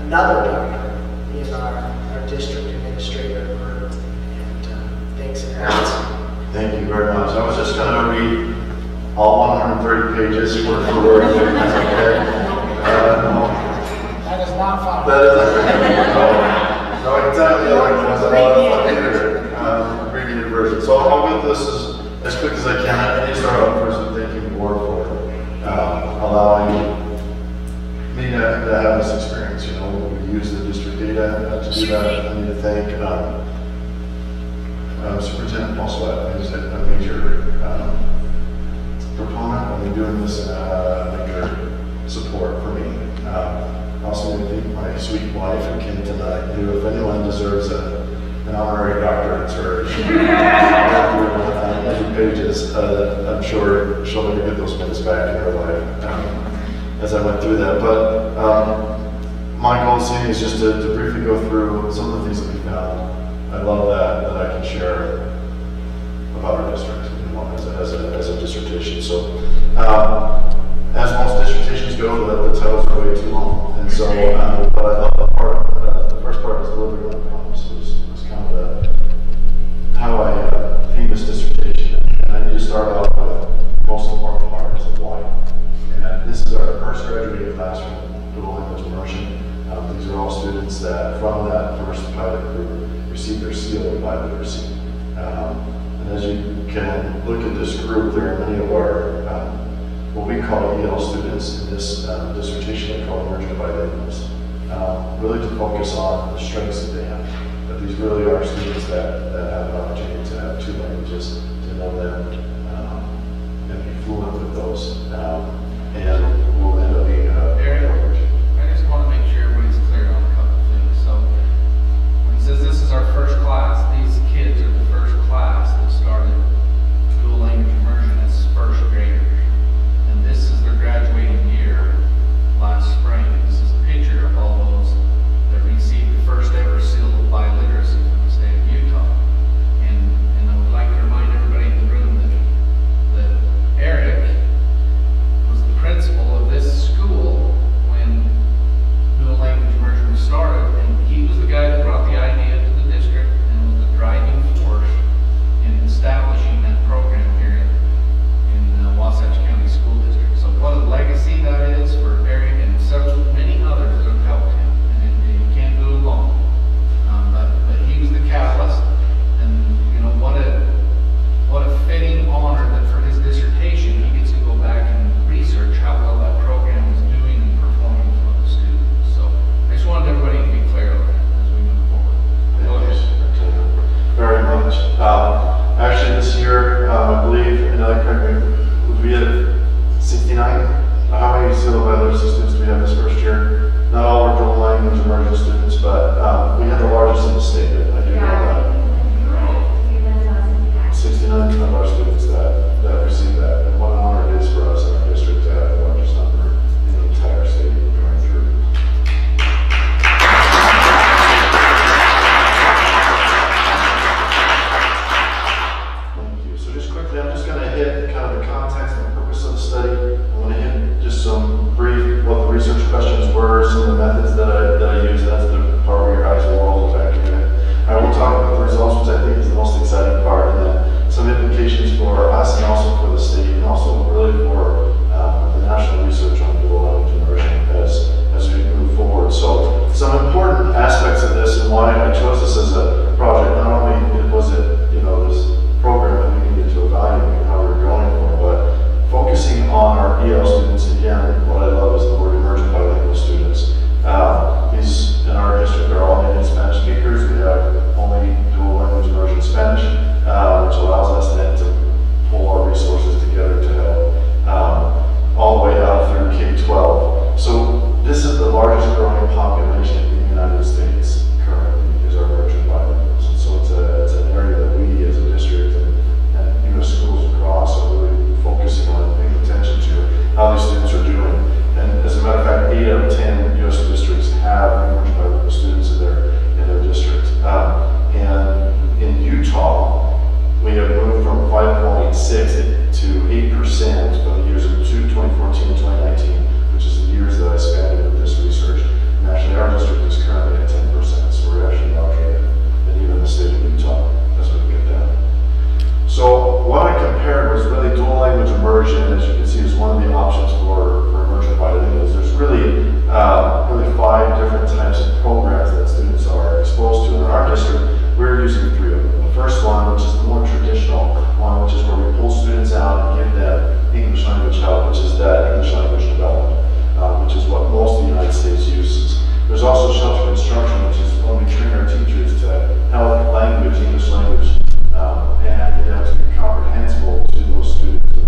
another doctor in our district administrator group, and thanks in advance. Thank you very much. I was just going to read all 130 pages word for word. That's okay. That is not fun. That is no, I can tell you the other ones that are abbreviated version. So I'll get this as quick as I can. I need to start off first with thanking the board for allowing me to have this experience. You know, we use the district data to do that. I need to thank Superintendent Paul Sweat, who's a major proponent of me doing this, major support for me. Also, I think my sweet wife and kin tonight, who, if anyone deserves an honorary doctorate, it's her. She pages. I'm sure she'll never get those minutes back in her life as I went through that. But my goal this evening is just to briefly go through some of the things that we found. I love that I can share about our district, you know, as a dissertation. So, as most dissertations go, the titles are way too long, and so but I thought the first part was delivering on the promise was kind of how I themed this dissertation, and I need to start off with the most important part is why. call EL students in this dissertation I call Emerging Bilinguals, really to focus on the strengths that they have. That these really are students that have an opportunity to have two languages, to know them, and be fluent with those. And will end up being Eric, I just want to make sure everybody's clear on a couple things. So when he says this is our first class, these kids are the first class that started dual language immersion as first graders. And this is their graduating year last spring. This is a picture of all those that received the first ever seal of biliteracy from the state of Utah. And I would like to remind everybody in the room that Eric was the principal of this school when dual language immersion was started, and he was the guy that brought the idea to the district and was the driving force in establishing that program here in Wasatch County School District. So what a legacy that is for Eric and many others that have helped him, and he can't do it alone. But he was the catalyst, and you know what a fitting honor that for his dissertation he gets to go back and research how well that program is doing and performing for the students. So I just wanted everybody to be clear on that as we move forward. Go ahead. Very much. Actually, this year, I believe, and I correct me, would we have 69? How many seal bilingual students do we have this first year? Not all were dual language immersion students, but we had the largest in the state. I do know that. 69 of our students that received that. And what an honor it is for us in our district to have the largest number in the entire state going through. Thank you. So just quickly, I'm just going to hit kind of the context and the purpose of the study. I'm going to hit just some brief, what the research questions were, some of the methods that I used. That's the part where your eyes will roll back in. I will talk about the results, which I think is the most exciting part, and then some implications for us and also for the state, and also really for the national research on dual language immersion as we move forward. So some important aspects of this and why I chose this as a project. Not only was it this program that we needed to evaluate how we were going for, but focusing on our EL students again. What I love is the word emerging bilingual students. These in our district are all native Spanish speakers. We have only dual language immersion Spanish, which allows us then to pull our resources together to help all the way out through K-12. So this is the largest growing population in the United States currently, is our emerging bilinguals. And so it's an area that we as a district and U.S. schools across are really focusing on, paying attention to how these students are doing. And as a matter of fact, 8 out of 10 U.S. districts have emerging bilingual students in their district. And in Utah, we have moved from 5.6 to 8% from the years of 2014 to 2019, which is the years that I spent with this research. And actually, our district is currently at 10%, so we're actually larger than even the state of Utah as we get down. So what I compared was really dual language immersion, as you can see, is one of the options for emerging bilinguals. There's really 5 different types of programs that students are exposed to. In our district, we're using 3 of them. The first one, which is the more traditional one, which is where we pull students out and give them English language help, which is that English language development, which is what most of the United States uses. There's also sheltered instruction, which is when we train our teachers to help language, English language, and academics be comprehensible to those students in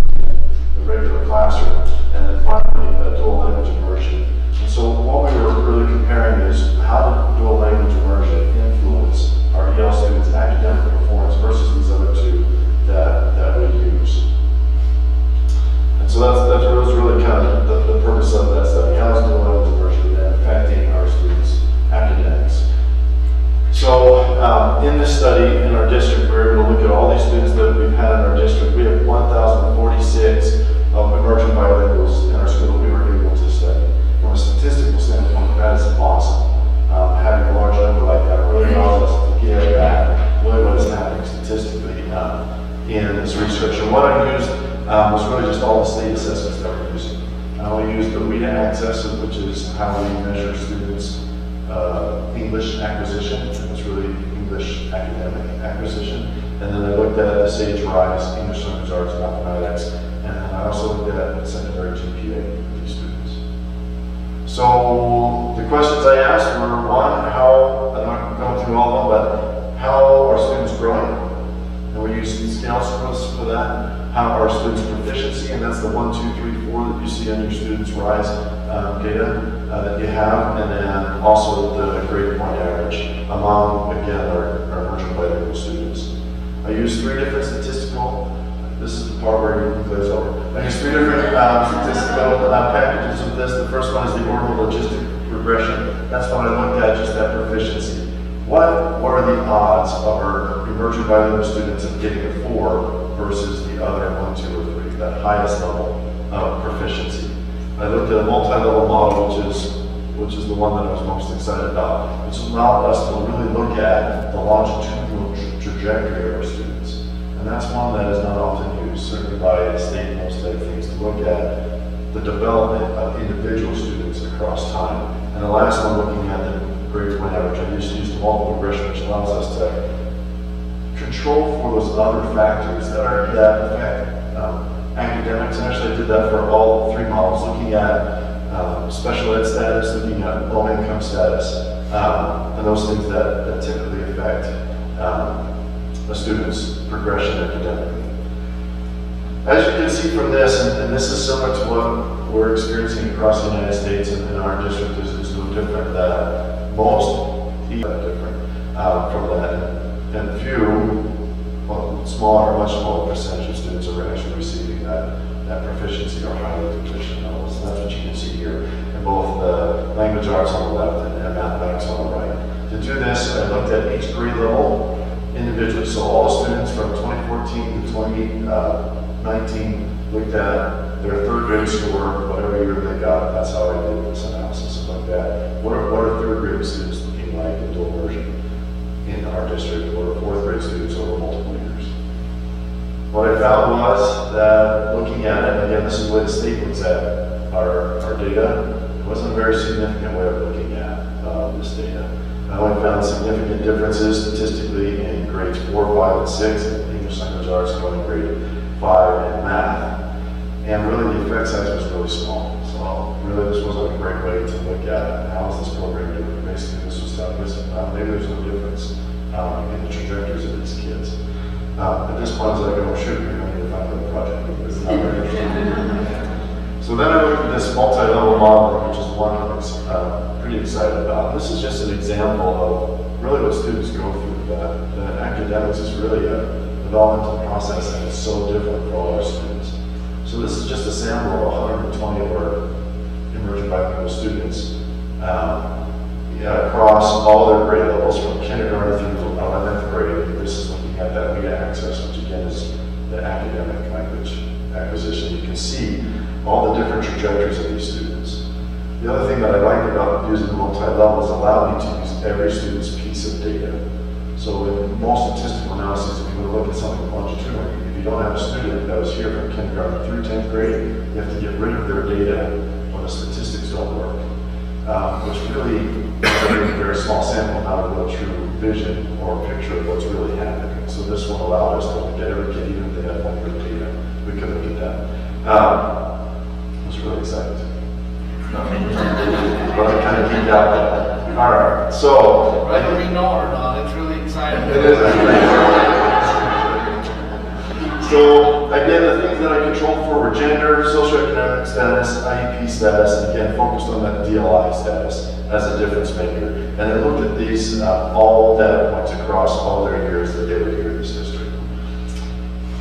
the regular classroom. And then finally, dual language immersion. And so what we were really comparing is how did dual language immersion influence our EL students' academic performance versus these other 2 that we use. And so that was really kind of the purpose of that study. How is dual language immersion affecting our students' academics? So in this study in our district, we're able to look at all these students that we've had in our district. We have 1,046 emerging bilinguals in our school that we were able to study. From a statistical standpoint, that is awesome. Having a large number like that really allows us to get at really what is happening statistically in this research. And what I used was really just all the state assessments that we're using. We used the WIDA access, which is how we measure students' English acquisition. It's really English academic acquisition. And then I looked at the SAGE RISE, English Language Arts, Mathematics, and I also looked at secondary GPA for these students. So the questions I asked were, one, how, I'm not going through all of them, but how are students growing? And we use scale scores for that. How are students' proficiency, and that's the 1, 2, 3, 4 that you see on your students' RISE data that you have, and then also the grade point average among, again, our emerging bilingual students. I use 3 different statistical, this is the part where you can glaze over. I use 3 different statistical packages of this. The first one is the orbital logistic regression. That's when I looked at just that proficiency. What are the odds of our emerging bilingual students of getting a 4 versus the other 1, 2, or 3, that highest level of proficiency? I looked at a multi-level model, which is the one that I was most excited about, which allowed us to really look at the longitudinal trajectory of our students. And that's one that is not often used, certainly by the state and most other things, to look at the development of individual students across time. And the last one, looking at the grade point average, I used the multiple regression, which allows us to control for those other factors that affect academics. And actually I did that for all 3 models, looking at special ed status, looking at low income status, and those things that typically affect a student's progression academically. As you can see from this, and this is similar to what we're experiencing across the United States, and our district is no different, that most different from that, and few, well, much smaller percentage of students are actually receiving that proficiency or highly proficient levels. And that's what you can see here in both the language arts on the left and mathematics on the right. To do this, I looked at each grade level individually. So all the students from 2014 to 2019 looked at their 3rd grade score, whatever year they got. That's how I did this analysis and looked at what are 3rd grade students looking like in dual immersion in our district, or 4th grade students over multiple years. What I found was that looking at it, again, this is the way the state looks at our data, it wasn't a very significant way of looking at this data. I only found significant differences statistically in grades 4, 5, and 6, in English language arts, and in grade 5 in math. And really the effect size was really small. So really this wasn't a great way to look at how is this program doing. Basically this was telling us maybe there's no difference in the trajectories of these kids. At this point, I was like, oh, shoot, we need to find a project because it's not very interesting. So then I looked at this multi-level model, which is one I was pretty excited about. This is just an example of really what students go through. That academics is really a developmental process, and it's so different for all our students. So this is just a sample of 120 of our emerging bilingual students across all their grade levels, from kindergarten through 11th grade. This is looking at that media access, which again is the academic language acquisition. You can see all the different trajectories of these students. The other thing that I liked about using multi-levels allowed me to use every student's piece of data. So in most statistical analyses, if you want to look at something longitudinally, if you don't have a student that was here from kindergarten through 10th grade, you have to get rid of their data when the statistics don't work, which really is a very small sample, not a real true vision or picture of what's really happening. So this one allowed us to look at every kid, even if they had 1 year data, we could look at that. It was really exciting. But I kind of geeked out. All right, so whether we know or not, it's really exciting. it is. So again, the things that I controlled for were gender, socioeconomic status, IEP status, and again focused on that DLI status as a difference maker. And I looked at these all data points across all their years that they were here in this district.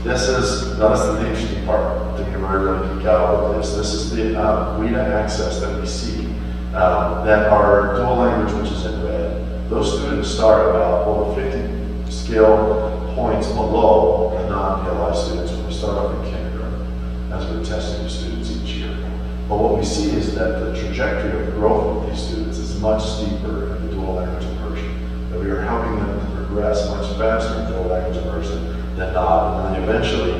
This is, now this is the interesting part. I think you're really geek out with this. This is the WIDA access that we see that are dual language, which is in red. Those students start about over 50 skill points below the non-PLI students when we start off in kindergarten, as we're testing the students each year. But what we see is that the trajectory of growth of these students is much steeper in the dual language immersion, that we are helping them to progress much faster in dual language immersion than not, and then eventually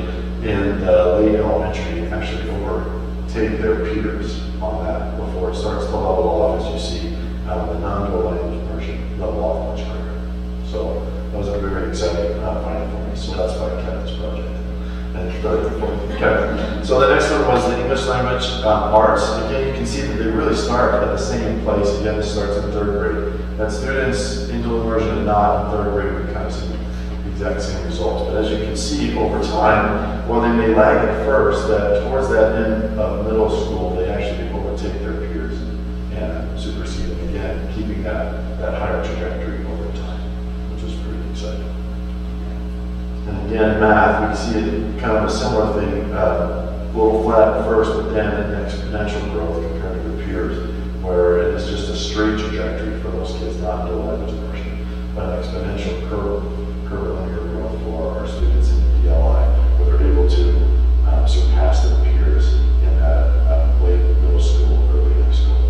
in the late elementary actually overtake their peers on that before it starts to level off, as you see the non-dual language immersion level off much quicker. So that was a very exciting finding for me, so that's why I kept this project. Okay. So the next one was the English language arts. Again, you can see that they really start at the same place. Again, it starts in third grade. And students in dual immersion and not in third grade would kind of see the exact same results. But as you can see over time, while they may lag at first, that towards that end of middle school, they actually overtake their peers and supersede them again, keeping that higher trajectory over time, which is pretty exciting. And again, math, we see it kind of a similar thing, a little flat at first, but then an exponential growth compared to the peers, where it is just a straight trajectory for those kids not in dual language immersion, but an exponential curvilinear growth for our students in DLI, where they're able to surpass their peers in that late middle school, early high school.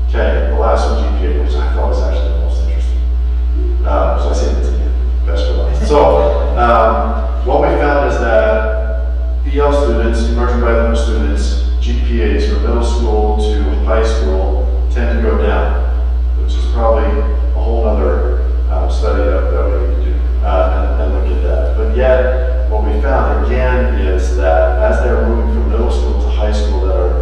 Okay, the last one, GPA, which I thought was actually the most interesting. So I say it's best for last. So what we found is that EL students, emerging bilingual students, GPAs from middle school to high school tend to go down, which is probably a whole other study that we need to do and look at that. But yet, what we found again is that as they're moving from middle school to high school, that are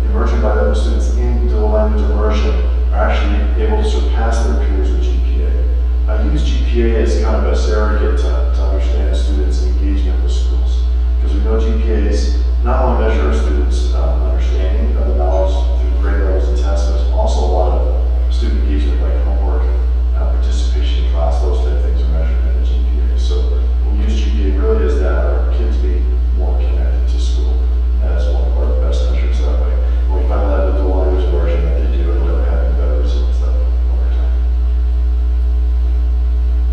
emerging bilingual students in dual language immersion are actually able to surpass their peers with GPA. I use GPA as kind of a surrogate to understand students' engagement with schools, because we know GPAs not only measure students' understanding of the knowledge through grade levels and tests, but also a lot of student engagement like homework, participation in class, those type of things are measured in the GPA. So we use GPA really as that our kids be more connected to school as one of our best measures that way. And we find that with the dual language immersion that they do, and they're having better results that way over time.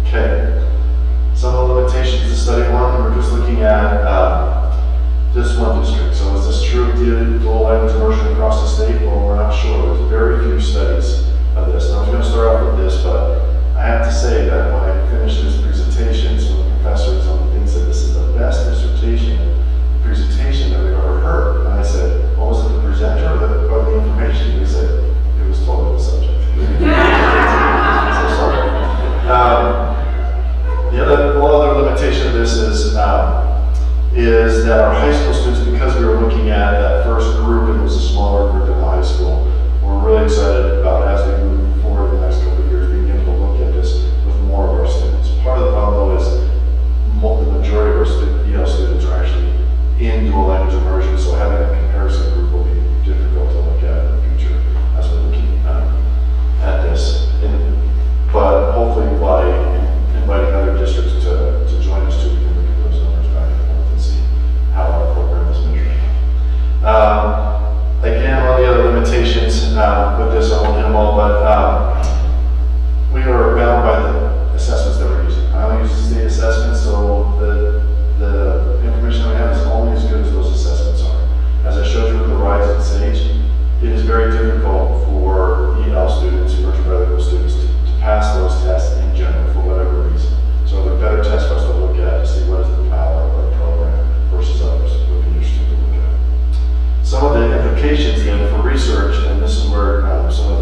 Okay, some of the limitations of study one, we're just looking at this one district. So is this true dual language immersion across the state? Well, we're not sure. There's very few studies of this. Now, I was going to start off with this, but I have to say that when I finished this presentation, some of the professors on the thing said this is the best presentation that we've ever heard. And I said, well, was it the presenter or the information? He said, it was totally the subject. So sorry. The other limitation of this is that our high school students, because we were looking at that first group, it was a smaller group in the high school, we're really excited about as we move forward in the next couple of years, being able to look at this with more of our students. Part of the problem, though, is the majority of our EL students are actually in dual language immersion, so having a comparison group will be difficult to look at in the future as we're looking at this. But hopefully by inviting other districts to join us too, we can look at those numbers back and forth and see how our program is measuring. Again, one of the other limitations with this, I won't hit them all, but we are bound by the assessments that we're using. I only use state assessments, so the information that we have is only as good as those assessments are. As I showed you with the RISE and SAGE, it is very difficult for EL students, emerging bilingual students, to pass those tests in general for whatever reason. So they're better tests for us to look at to see what is the power of our program versus others. It would be interesting to look at. Some of the implications then for research, and this is where some of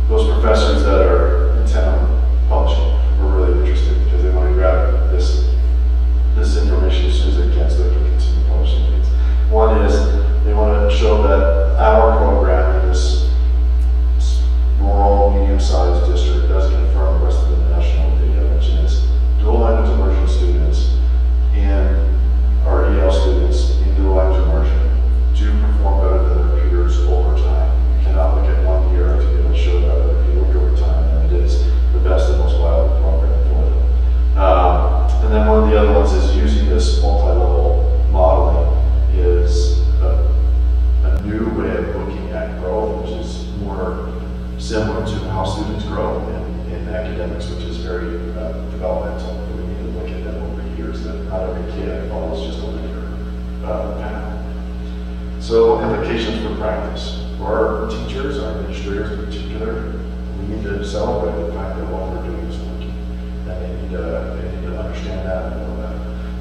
those professors that are intent on publishing were really interested, because they want to grab this information as soon as they can so they can continue publishing things. One is they want to show that our program in this rural, medium-sized district does confirm the rest of the national data, which is dual language immersion students and our EL students in dual language immersion do perform better than their peers over time. You cannot look at 1 year to be able to show that, but if you look over time, then it is the best and most viable program for them. And then one of the other ones is using this multi-level modeling is a new way of looking at growth, which is more similar to how students grow in academics, which is very developmental. We need to look at them over years, that not every kid follows just a linear path. So implications for practice. For our teachers, our administrators in particular, we need to celebrate the fact that what we're doing is working. And they need to understand that and know that.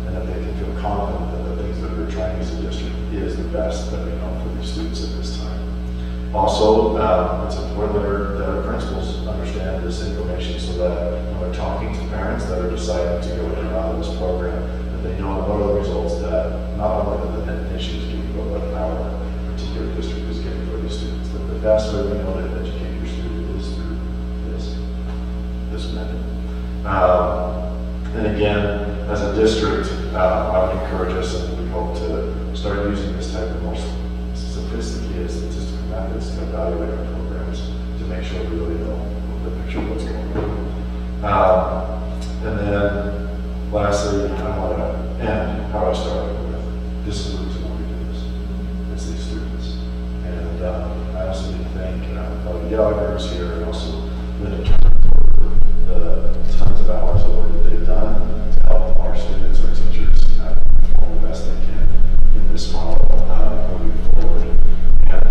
And that they can feel confident that the things that we're trying as a district is the best that we know for these students at this time. Also, it's important that our principals understand this information so that when they're talking to parents that are deciding to go in or out of this program, that they know what are the results that not only the nation is giving, but our particular district is giving for these students. That the best way we know to educate your student is through this method. And again, as a district, I would encourage us, and we hope to start using this type of more sophisticated statistical methods to evaluate our programs to make sure we really know the picture of what's going on. And then lastly, I want to end how I started with, this is the reason why we do this. It's these students. And I also need to thank Kelly Gallagher's here and also Linda Turner for the tons of hours of work that they've done to help our students, our teachers, perform the best they can in this model moving forward. And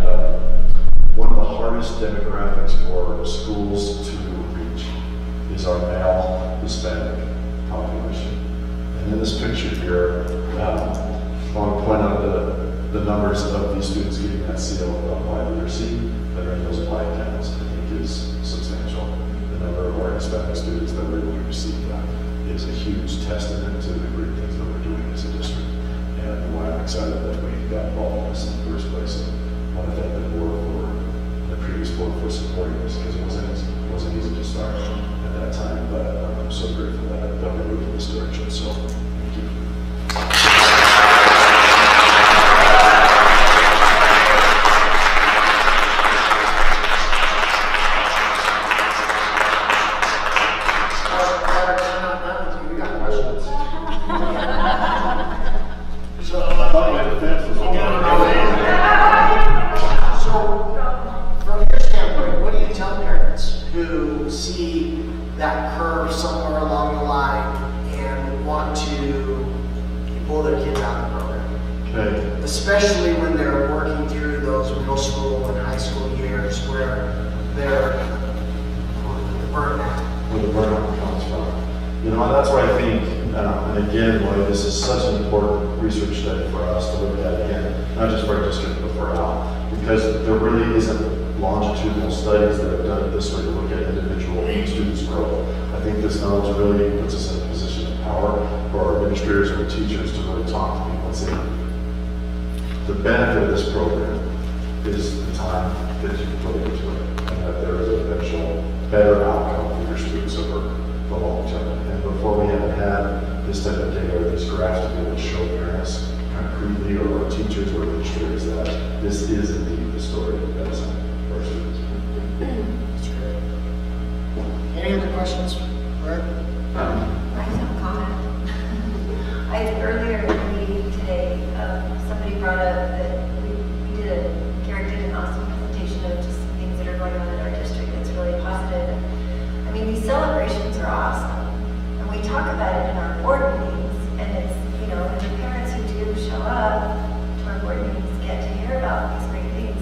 one of the hardest demographics for schools to reach is our male Hispanic population. And in this picture here, I want to point out the numbers of these students getting that seal of applied literacy that are in those applied panels, I think is substantial. The number of our Hispanic students that were able to receive that is a huge testament to the great things that we're doing as a district. And why I'm excited that we got involved in this in the first place. And I want to thank the board for, the previous board for supporting this, because it wasn't easy to start at that time, but I'm so grateful that we moved in this direction. So thank you. that curve somewhere along the line and want to pull their kids out of the program. Okay. Especially when they're working through those middle school and high school years where they're burnt out. Where the burnout comes from. You know, and that's why I think, and again, why this is such an important research study for us to look at again, not just for our district, but for Al, because there really isn't longitudinal studies that have done it this way to look at individual students' growth. I think this knowledge really puts us in a position of power for our administrators and teachers to really talk to people and say, the benefit of this program is the time that you put into it, and that there is a eventual better outcome for your students over the long term. And before we haven't had this type of data or these graphs to be able to show parents concretely or our teachers or administrators that this is indeed the story of medicine for our students. That's great. Any other questions? Brett? I have a comment. Earlier in the meeting today, somebody brought up that we did Garrett did an awesome presentation of just things that are going on in our district that's really positive. I mean, these celebrations are awesome. And we talk about it in our board meetings, and it's, you know, and the parents who do show up to our board meetings get to hear about these great things.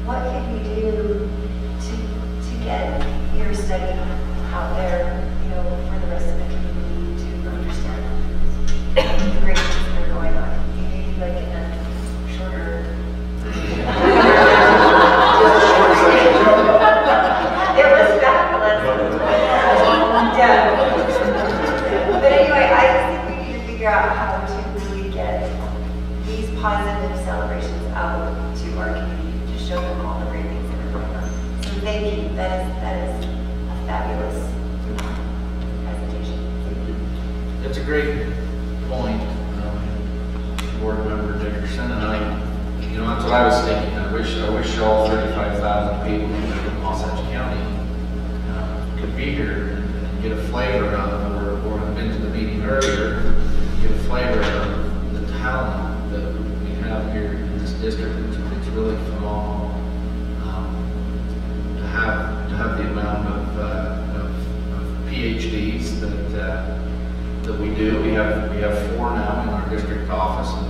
What can we do to get your study out there, you know, for the rest of the community to understand the great things that are going on? Maybe like in a shorter. It was fabulous. Yeah. But anyway, I just think we need to figure out how to really get these positive celebrations out to our community to show them all the great things that are going on. So thank you. That is a fabulous presentation. It's a great point. Board member Dickerson and I, you know, that's what I was thinking. I wish all 35,000 people in Wasatch County could be here and get a flavor of, or have been to the meeting earlier, get a flavor of the talent that we have here in this district. It's really phenomenal. To have the amount of PhDs that we do. We have 4 now in our district office and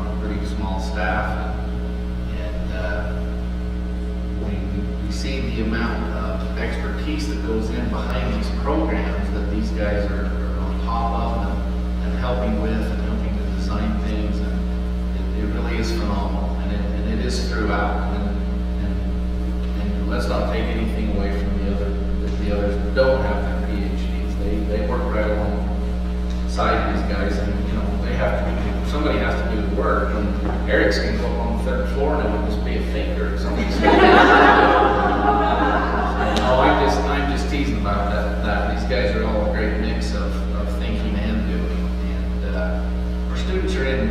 a pretty small staff. We see the amount of expertise that goes in behind these programs that these guys are on top of and helping with and helping to design things. And it really is phenomenal. And it is throughout. And let's not take anything away from the other somebody has to do the work, and Eric's gonna go up on the third floor and it'll just be a finger or something. No, I'm just teasing about that. These guys are all a great mix of thinking and doing, and our students are in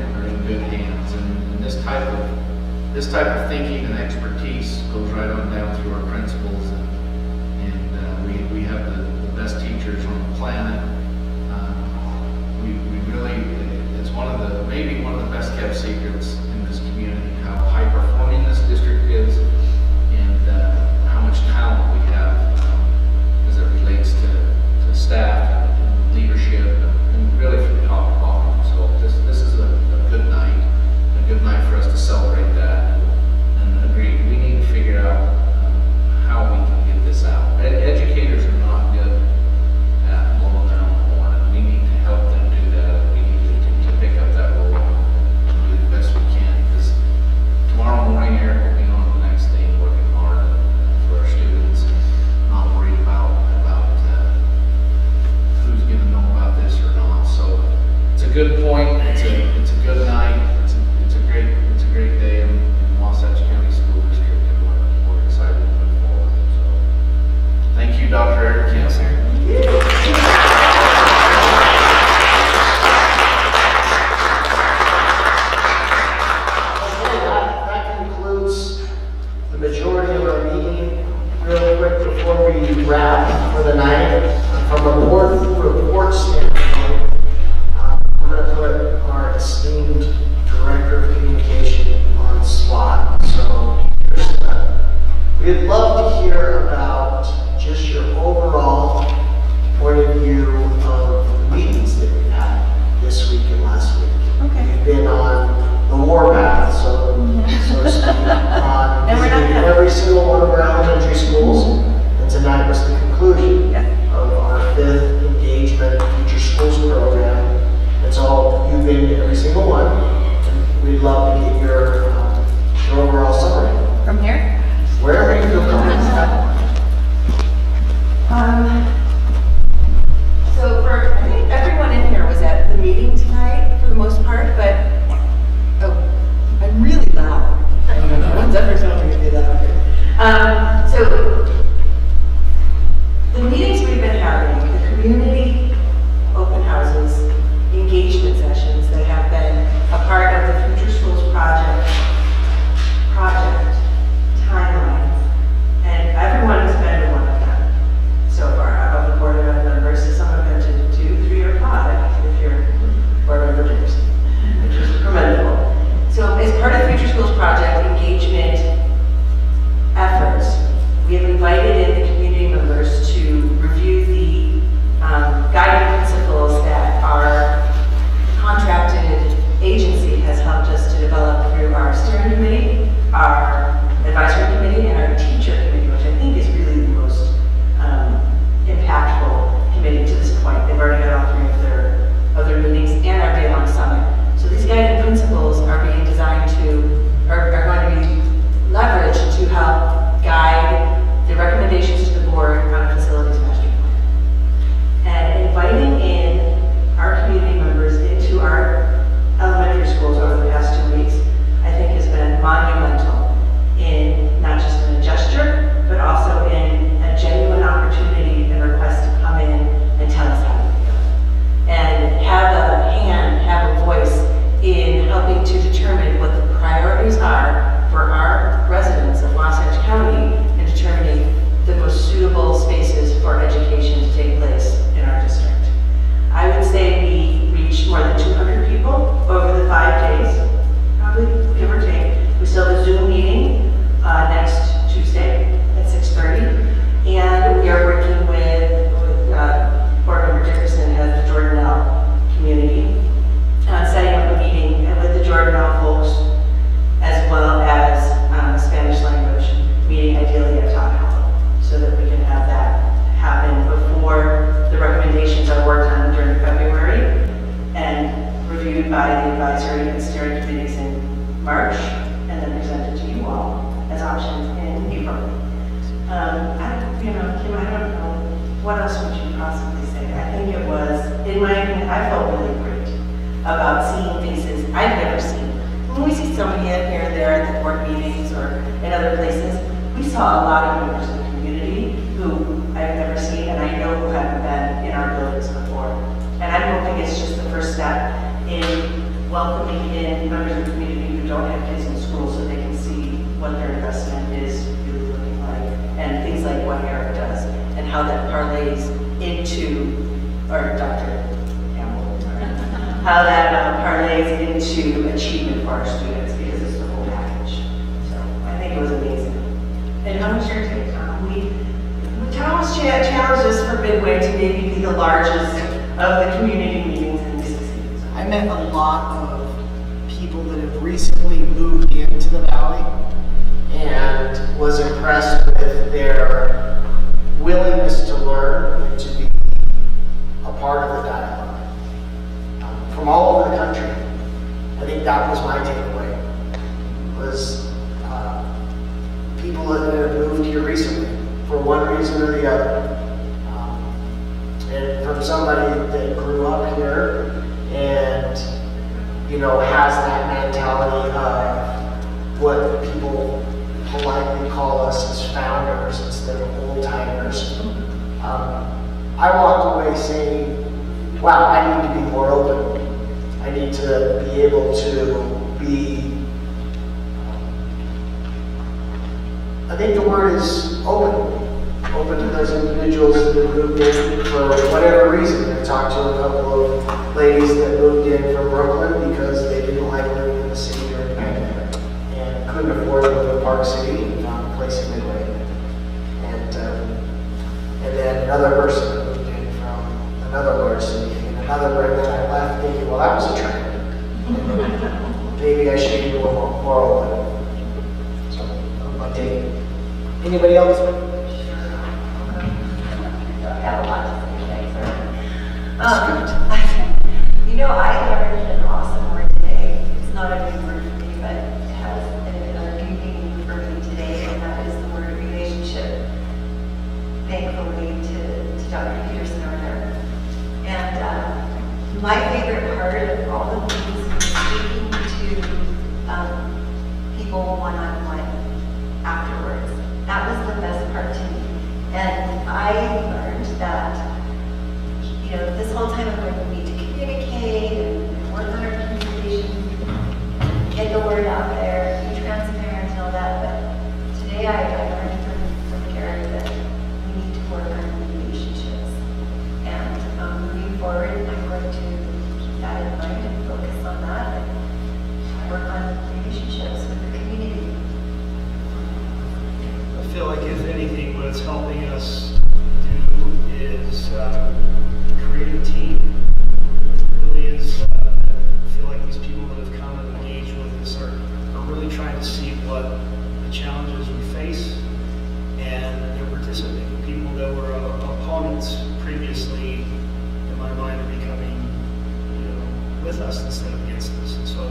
good hands, and this type of thinking and expertise goes right on down through our principals, and we have the best teachers on the planet. We really, it's maybe one of the best kept secrets in this community, how high performing this district is, and how much talent we have as it relates to staff and leadership, and really from top to bottom. So this is a good night for us to celebrate that, and agree we need to figure out how we can get this out. Educators are not good at blowing their own horn, and we need to help them do that. We need to pick up that role and do the best we can, because tomorrow morning Eric will be on the next day working hard for our students, and not worried about who's going to know about this or not. So it's a good point. It's a good night. It's a great day in Wasatch County School District, and we're excited to move forward. So thank you, Dr. Eric Kinsler. That concludes the majority of our meeting. Real quick before we wrap for the night, from a board report standpoint, I'm going to put our esteemed Director of Communication on the spot. So here's that. We'd love to hear about just your overall point of view of the meetings that we've had this week and last week. Okay. We've been on the warpath, so to speak, on And we're not visiting done. every single one of our elementary schools. And tonight was the conclusion Yes. of our 5th engagement Future Schools program. And so you've been to every single one. And we'd love to get your overall summary. From here? Wherever you feel comfortable. So I think everyone in here was at the meeting tonight for the most part, but, I'm really loud. I don't know, one's ever telling me to be loud here. So the meetings we've been having, the community open houses, engagement sessions that have been a part of the Future Schools project timeline, and everyone has been to one of them so far. Of the board of ed members, some have been to 2, 3, or 5 if you're board member James, which is commendable. So as part of the Future Schools project engagement efforts, we have invited in the community members to review the guiding principles that our contracted agency has helped us to develop through our steering committee, our advisory committee, and our teacher committee, which I think is really the most impactful committee to this point. They've already had all 3 of their meetings and our day-long summit. So these guiding principles are being designed are going to be leveraged to help guide the recommendations to the board on a facilities master plan. And inviting in our community members into our elementary schools over the past 2 weeks, I think has been monumental in not just in a gesture, but also in a genuine opportunity and request to come in and tell us how to feel. And have a voice in helping to determine what the priorities are for our residents of Wasatch County and determining the most suitable spaces for education to take place in our district. I would say we reached more than 200 people over the 5 days, probably give or take. We still have a Zoom meeting next Tuesday at 6:30, and we are working with Board Member Dickerson has the Jordanelle community, setting up a meeting with the Jordanelle folks, as well as Spanish language meeting ideally at Todd Hollow, so that we can have that happen before the recommendations are worked on during February and reviewed by the advisory and steering committees in March, and then presented to you all as options in April. Kim, I don't know, what else would you possibly say? I think it was, in my opinion, I felt really great. about seeing faces I've never seen. When we see somebody here and there at the board meetings or in other places, we saw a lot of members of the community who I've never seen and I know who haven't been in our buildings before. And I'm hoping it's just the first step in welcoming in members of the community who don't have kids in school so they can see what their investment is really looking like and things like what Eric does and how that parlays into, or Dr. Campbell, how that parlays into achievement for our students because it's the whole package. So I think it was amazing. And how was your take, Tom? Tom was challenged us for Midway to maybe be the largest of the community meetings in the city. I met a lot of people that have recently moved into the valley and was impressed with their willingness to learn and to be a part of the dialogue from all over the country. I think that was my takeaway, was people that have moved here recently for one reason or the other. And from somebody that grew up here and, has that mentality of what people politely call us as founders instead of old timers. I walked away saying, wow, I need to be more open. I need to be able to be, I think the word is open to those individuals that have moved in for whatever reason. I talked to a couple of ladies that moved in from Brooklyn because they didn't like living in the city during the pandemic and couldn't afford to live in Park City and found a place in Midway. And then another person that moved in from another large city and another brand that I left thinking, well, that was a trend. Maybe I should be a little more open. So, my take. Anybody else? I have a lot to say, thanks, I learned an awesome word today. It's not a new word for me, but it has a new meaning for me today, and that is the word relationship. Thankfully to Dr. Peterson over there. And my favorite part of all the things was speaking to people one-on-one afterwards. That was the best part to me. And I learned that, this whole time I'm going, we need to communicate and work on our communication, get the word out there, be transparent and all that. But today I learned from Gary that we need to work on relationships. And moving forward, I'm going to keep that in mind and focus on that and work on relationships with the community. I feel like if anything, what it's helping us do is create a team. It really is, I feel like these people that have come and engaged with us are really trying to see what the challenges we face, and they're participating. People that were opponents previously, in my mind, are becoming, with us instead of against us. And so,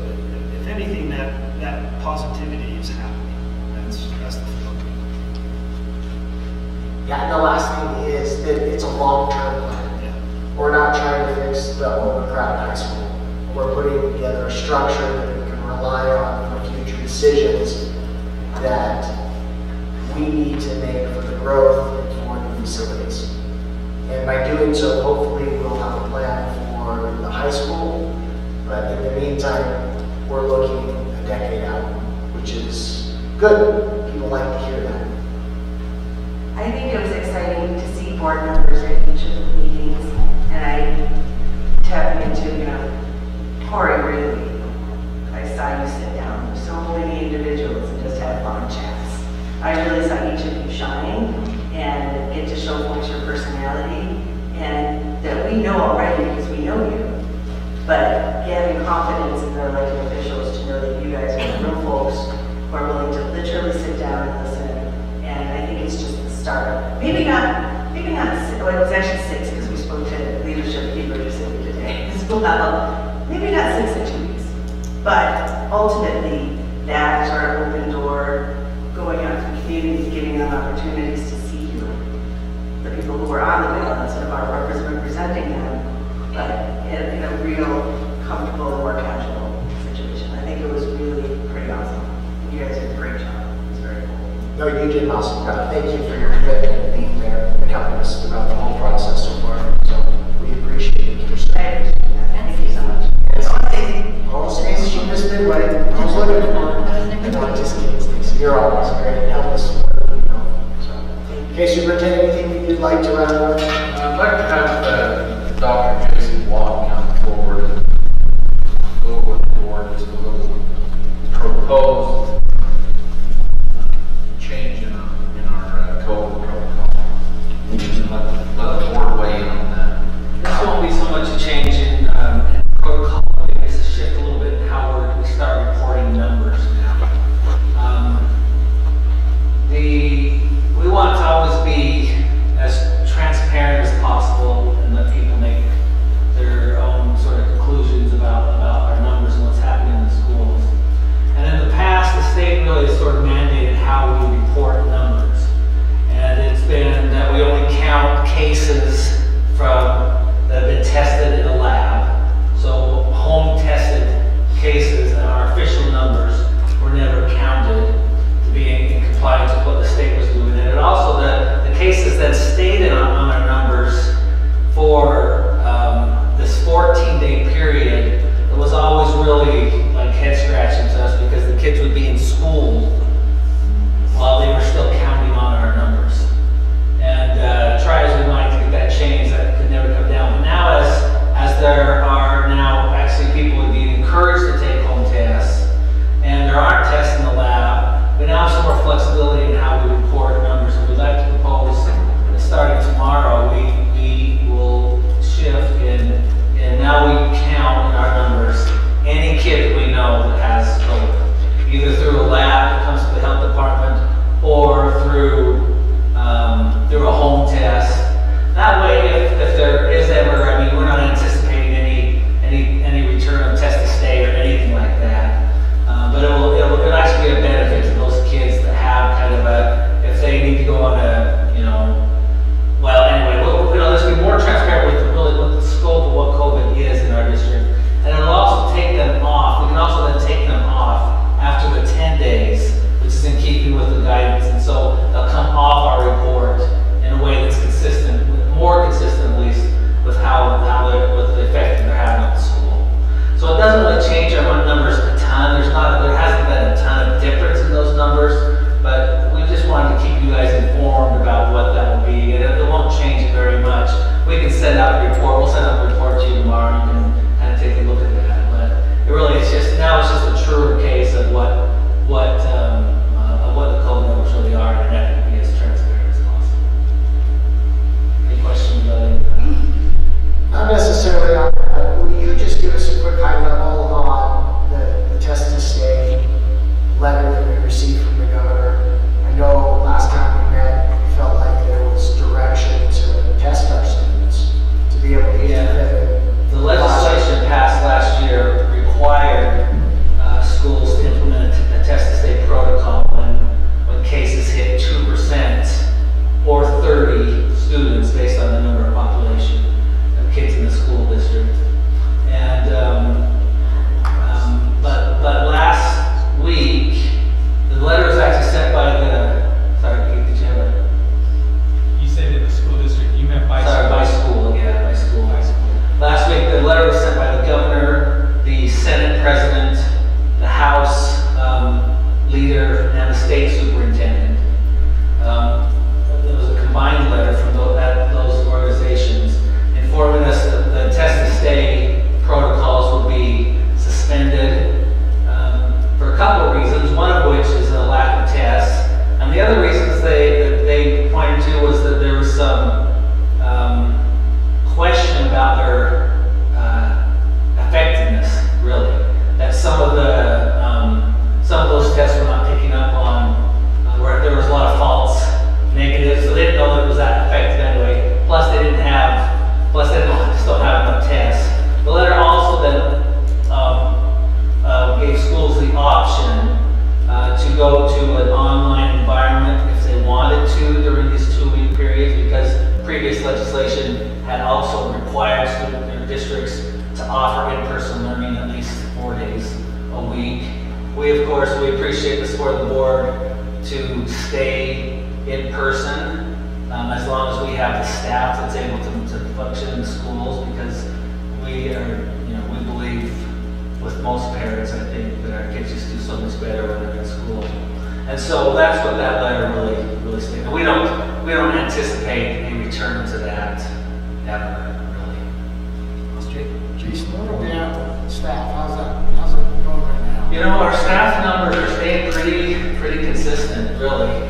if anything, that positivity is happening. That's the feeling. Yeah, and the last thing is that it's a long-term plan. Yeah. We're not trying to fix the overcrowded high school. We're putting together a structure that we can rely on for future decisions that we need to make for the growth and for the facilities. And by doing so, hopefully we'll have a plan for the high school, but in the meantime, we're looking a decade out, which is good. People like to hear that. I think it was exciting to see board members at each of the meetings, and I tapped into, Corey, really, I saw you sit down with so many individuals and just have fun chats. I really saw each of you shine and get to show folks your personality, and that we know already because we know you, but having confidence in the elected officials to know that you guys are real folks who are willing to literally sit down and listen, and I think it's just start. Maybe not, well, it was actually 6 because we spoke to leadership people today as well. Maybe not 6 in 2 weeks, but ultimately that sort of open door, going out to communities, giving them opportunities to see you, the people who are on the ballot instead of our representing them, but in a real comfortable and more casual situation. I think it was really pretty awesome. You guys did a great job. It was very cool. No, you did an awesome job. Thank you for your commitment and being there and helping us throughout the whole process so far. So we appreciate it. I appreciate that. Thank you so much. All the things you just did right. I was looking for. No, I'm just kidding, Stacey. You're always great. Help us support you know. So, okay, Superintendent, anything you'd like to round up? I'd like to have Dr. Jason Watt come forward and go with the board as a little proposed change in our code protocol. Let the board weigh in on that. This won't be so much a change in protocol, it's a shift a little bit in how we start reporting numbers now. We want to always be as transparent as possible and let people make their own sort of conclusions about our numbers and what's happening in the schools. And in the past, the state really sort of mandated how we report numbers. And it's been that we only count cases that have been tested in a lab. So home tested cases and our official numbers were never counted to be in compliance with what the state was doing. And it also, the cases that stayed on our numbers for this 14-day period, it was always really like head scratching to us because the kids would be in school while they were still counting on our numbers. And try as we might to get that changed, that could never come down. But now as there are now actually people would be encouraged to take home tests, and there aren't tests in the lab, we now have some more flexibility in how we report numbers. And we'd like to propose that starting tomorrow, we will shift and now we count in our numbers any kid that we know that has COVID, either through a lab that comes to the health department or through a home test. That way, if there is ever, I mean, we're not anticipating any return of test to stay or anything like that. But it'll actually be a benefit to those kids that have kind of if they need to go on well, anyway, we'll just be more transparent with the scope of what COVID is in our district. And it'll also take them off. We can also then take them off after the 10 days, which is in keeping with the guidance. And so they'll come off our report in a way that's consistent, more consistent at least, with with the effect that they're having on the school. So it doesn't really change our numbers a ton. There hasn't been a ton of difference in those numbers, but we just wanted to keep you guys informed about what that will be. And it won't change it very much. We can send out a report. We'll send out a report to you tomorrow. You can kind of take a look at that. But it's just a truer case of what the code numbers really are, and that can be as transparent as possible. Any questions about anything? Not necessarily. Will you just give us a quick high level on the test to stay letter that we received from the governor? I know last time we met, we felt like there was direction to test our students to be able to get them. The legislation passed last year required schools to implement a test to stay protocol when cases hit 2% or 30 students based on the number of population of kids in the school district. And but last week, the letter was actually sent by sorry, did you have a? You said in the school district, you meant by Sorry, by school, yeah, by school. Last week, the letter was sent by the governor, the Senate president, the House leader, and the state superintendent. There was a combined letter from those organizations informing us that the test to stay protocols will be suspended for a couple of reasons, one of which is a lack of tests. And the other reasons they pointed to was that there was some question about their effectiveness, really. That some of those tests were not picking up on where there was a lot of false negatives, so they didn't know that it was that effective anyway. Plus they just don't have enough tests. The letter also then gave schools the option to go to an online environment if they wanted to during these 2-week periods, because previous legislation had also required We, of course, we appreciate the support of the board to stay in person as long as we have the staff that's able to function in the schools, because we are, we believe with most parents, I think, that our kids just do so much better when they're in school. And so that's what that letter really stated. We don't anticipate a return to that ever, really. Jason, where are we at with staff? How's it going right now? Our staff numbers are staying pretty consistent, really.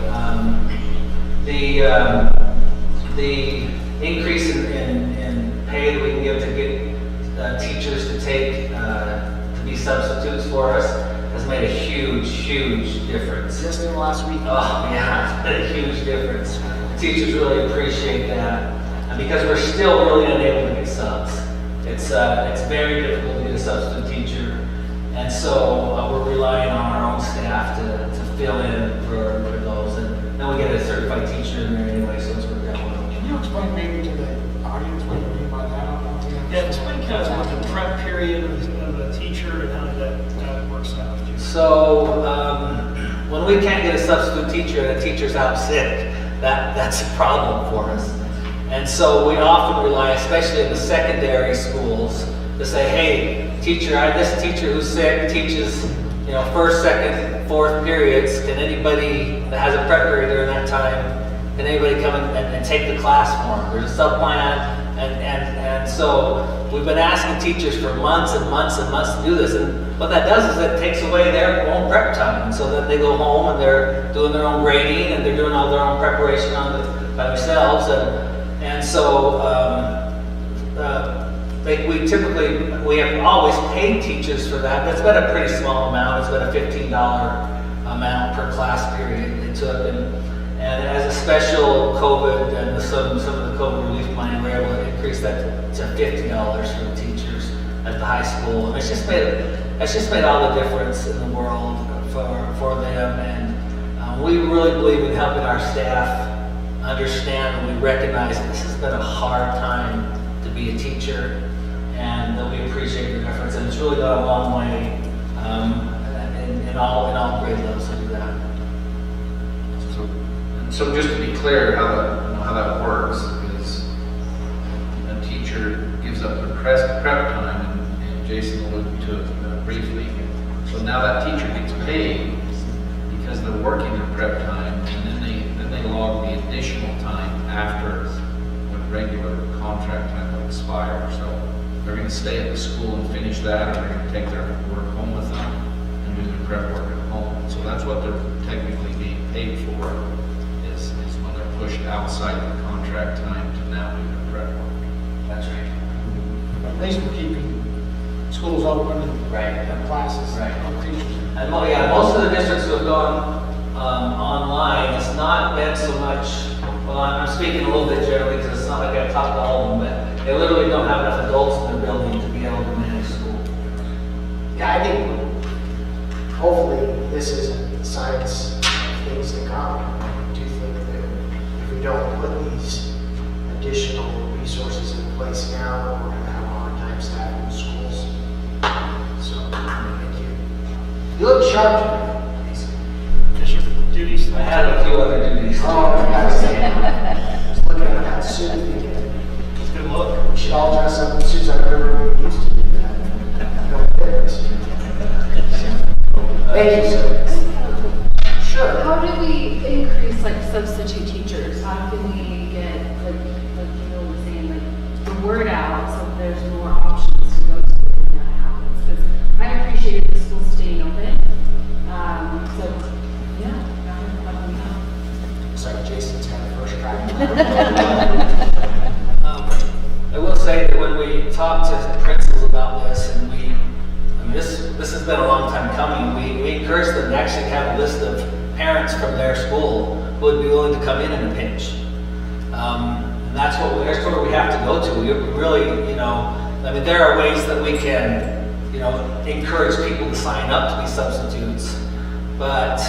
The increase in pay that we can give to get teachers to be substitutes for us has made a huge difference. Just in the last week? Oh, yeah, it's been a huge difference. Teachers really appreciate that. And because we're still really unable to get subs. It's very difficult to get a substitute teacher. And so we're relying on our own staff to fill in for those. And then we get a certified teacher in there anyway, so it's worked out well. Can you explain maybe to the audience what you mean by that? Yeah, explain kind of what the prep period of a teacher and how that works out. So when we can't get a substitute teacher and a teacher's out sick, that's a problem for us. And so we often rely, especially in the secondary schools, to say, hey, teacher, this teacher who's sick teaches, first, second, fourth periods. Can anybody that has a prep period during that time, can anybody come and take the class for them? There's a sub-plan. And so we've been asking teachers for months and months and months to do this. And what that does is it takes away their own prep time. And so then they go home and they're doing their own grading and they're doing all their own preparation by themselves. And so we have always paid teachers for that. That's been a pretty small amount. It's been a $15 amount per class period they took. And as a special COVID and some of the COVID relief money, we're able to increase that to $50 for the teachers at the high school. And it's just made all the difference in the world for them. And we really believe in helping our staff understand and we recognize that this has been a hard time to be a teacher, and that we appreciate your efforts. And it's really gone a long way in all grade levels to do that. So just to be clear, how that works is a teacher gives up their prep time, and Jason alluded to it briefly. So now that teacher gets paid because they're working their prep time, and then they log the additional time after when regular contract time will expire. So they're going to stay at the school and finish that, or they're going to take their work home with them and do their prep work at home. So that's what they're technically being paid for. Is when they're pushed outside the contract time to now do the prep work. That's right. At least we're keeping schools open and classes. Right. And teachers. And most of the districts who have gone online, it's not been so much, well, I'm speaking a little bit generally because it's not like I've talked to all of them, but they literally don't have enough adults in their building to be able to manage school. Yeah, I think hopefully this isn't signs of things to come. I do think that if we don't put these additional resources in place now, we're going to have a hard time staffing schools. So, thank you. You look sharp today. Just your duties. I had a few other duties. Oh, I gotta say, I was looking at that suit thinking, Good look. we should all dress up in suits like everyone used to do that. No difference. Thank you, sir. Sure. How do we increase like substitute teachers? How can we get like Bill was saying, like the word out so there's more options to go to when that happens? Because I appreciate the school staying open. So yeah, that would help me out. It's like Jason's kind of first try. I will say that when we talk to principals about this, and this has been a long time coming, we encourage them to actually have a list of parents from their school who would be willing to come in a pinch. And that's where we have to go to. We really, there are ways that we can, encourage people to sign up to be substitutes. But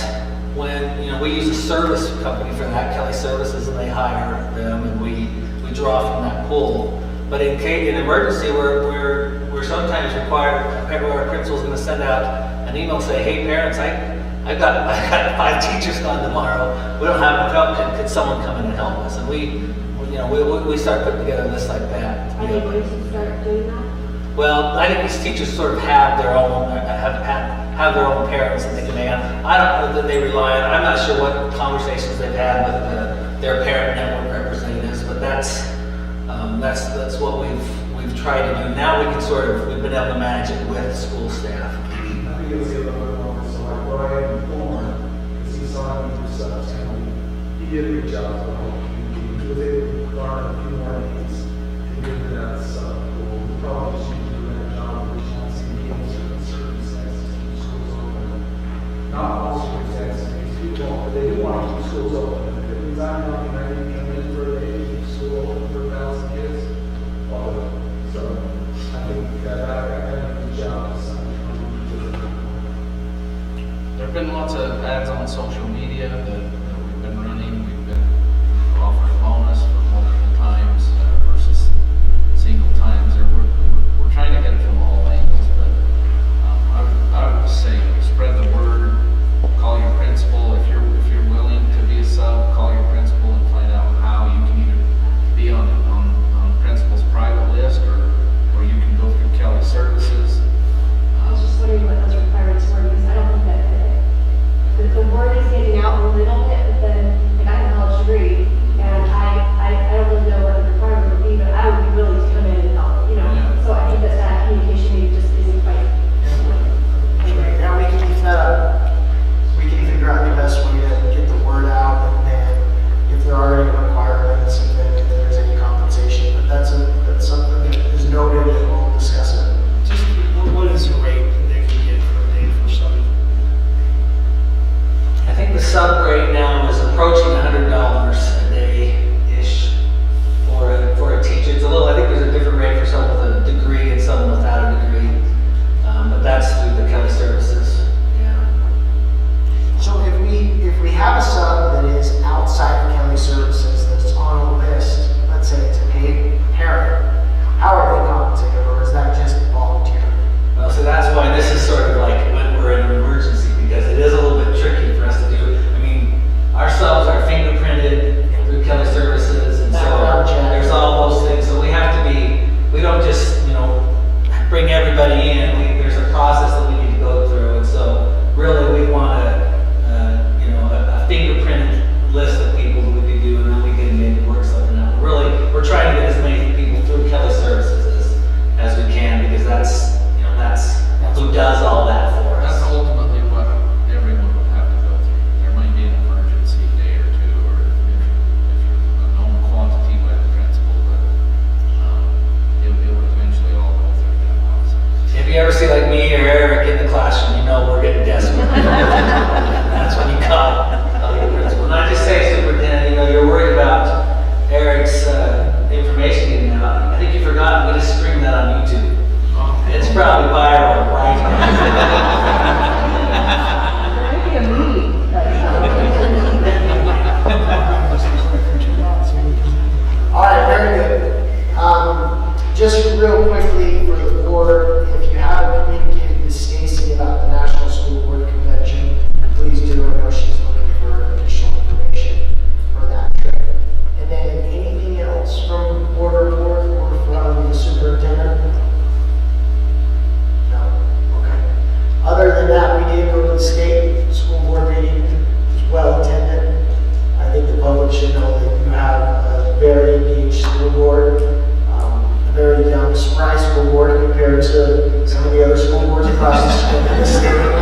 when, we use a service company for that, Kelly Services, and they hire them, and we draw from that pool. But in emergency, we're sometimes required, our principal's going to send out an email say, hey parents, I've got 5 teachers gone tomorrow. We don't have enough help. Could someone come in and help us? And we start putting together lists like that. Are they going to start doing that? Well, I think these teachers sort of have their own parents that they can make. I don't know that they rely on. I'm not sure what conversations they've had with their parent network representatives, but that's what we've tried to do. Now we've been able to manage it with school staff. I think it was the other one, so like Brian Thorne, because he saw him through Wasatch County, he did reach out to the whole community, he was able to garner a few more needs to get to that sub. We'll probably just need to do that job, which wants to be in certain circumstances, keep schools open. Not all circumstances, people, but they do want to keep schools open. If it means I'm not going to come in for a day, keep school open for 1,000 kids, all of it. So I think that I did a good job. There have been lots of ads on social media that we've been running. We've been offering bonus for multiple times versus single times. We're trying to get it from all angles, but I would say spread the word. Call your principal if you're willing to be a sub. Call your principal and find out how you can either be on principal's private list or you can go through Kelly Services. I was just wondering what those requirements were, because I don't think that the word is getting out a little bit, but then, like, I have a college degree, and I don't really know what the requirement would be, but I would be willing to come in and help, you know? Yeah. So I think that communication maybe just isn't quite. Yeah, we can keep that up. We can figure out the best way to get the word out, and then if there are any requirements, and then if there's any compensation, but that's something that is noted, and we'll discuss it. Just, what is the rate that they can get per day for some? I think the sub rate now is approaching $100 a day-ish for a teacher. It's a little. I think there's a different rate for someone with a degree and someone without a degree, but that's through the Kelly Services. Yeah. So if we have a sub that is outside of Kelly Services that's on a list, let's say it's a paid parent, how are they compensated, or is that just volunteer? Well, so that's why this is sort of like when we're in an emergency, because it is a little bit tricky for us to do. I mean, our subs are fingerprinted through Kelly Services, and so Background check. there's all those things. So we have to be. We don't just bring everybody in. There's a process that we need to go through, and so really we want a fingerprinted list of people that we could do, and then we can maybe work something out. We're trying to get as many people through Kelly Services as we can, because that's who does all that for us. That's ultimately what everyone would have to go through. There might be an emergency day or two, or if you're a known quantity by the principal, but it would eventually all go through that process. If you ever see like me or Eric in the classroom, you know we're getting desperate. That's when you call your principal. And I just say, superintendent, you're worried about Eric's information getting out. I think you forgot, we just streamed that on YouTube. It's probably viral right now. All right, very good. Just real quickly for the board, if you haven't communicated with Stacy about the National School Board Convention, please do. I know she's looking for additional information for that trip. And then anything else from board report or from the superintendent? No? Okay. Other than that, we did go to the state school board meeting. It was well attended. I think the public should know that you have a very engaged school board, a very young, spry school board compared to some of the other school boards across the state.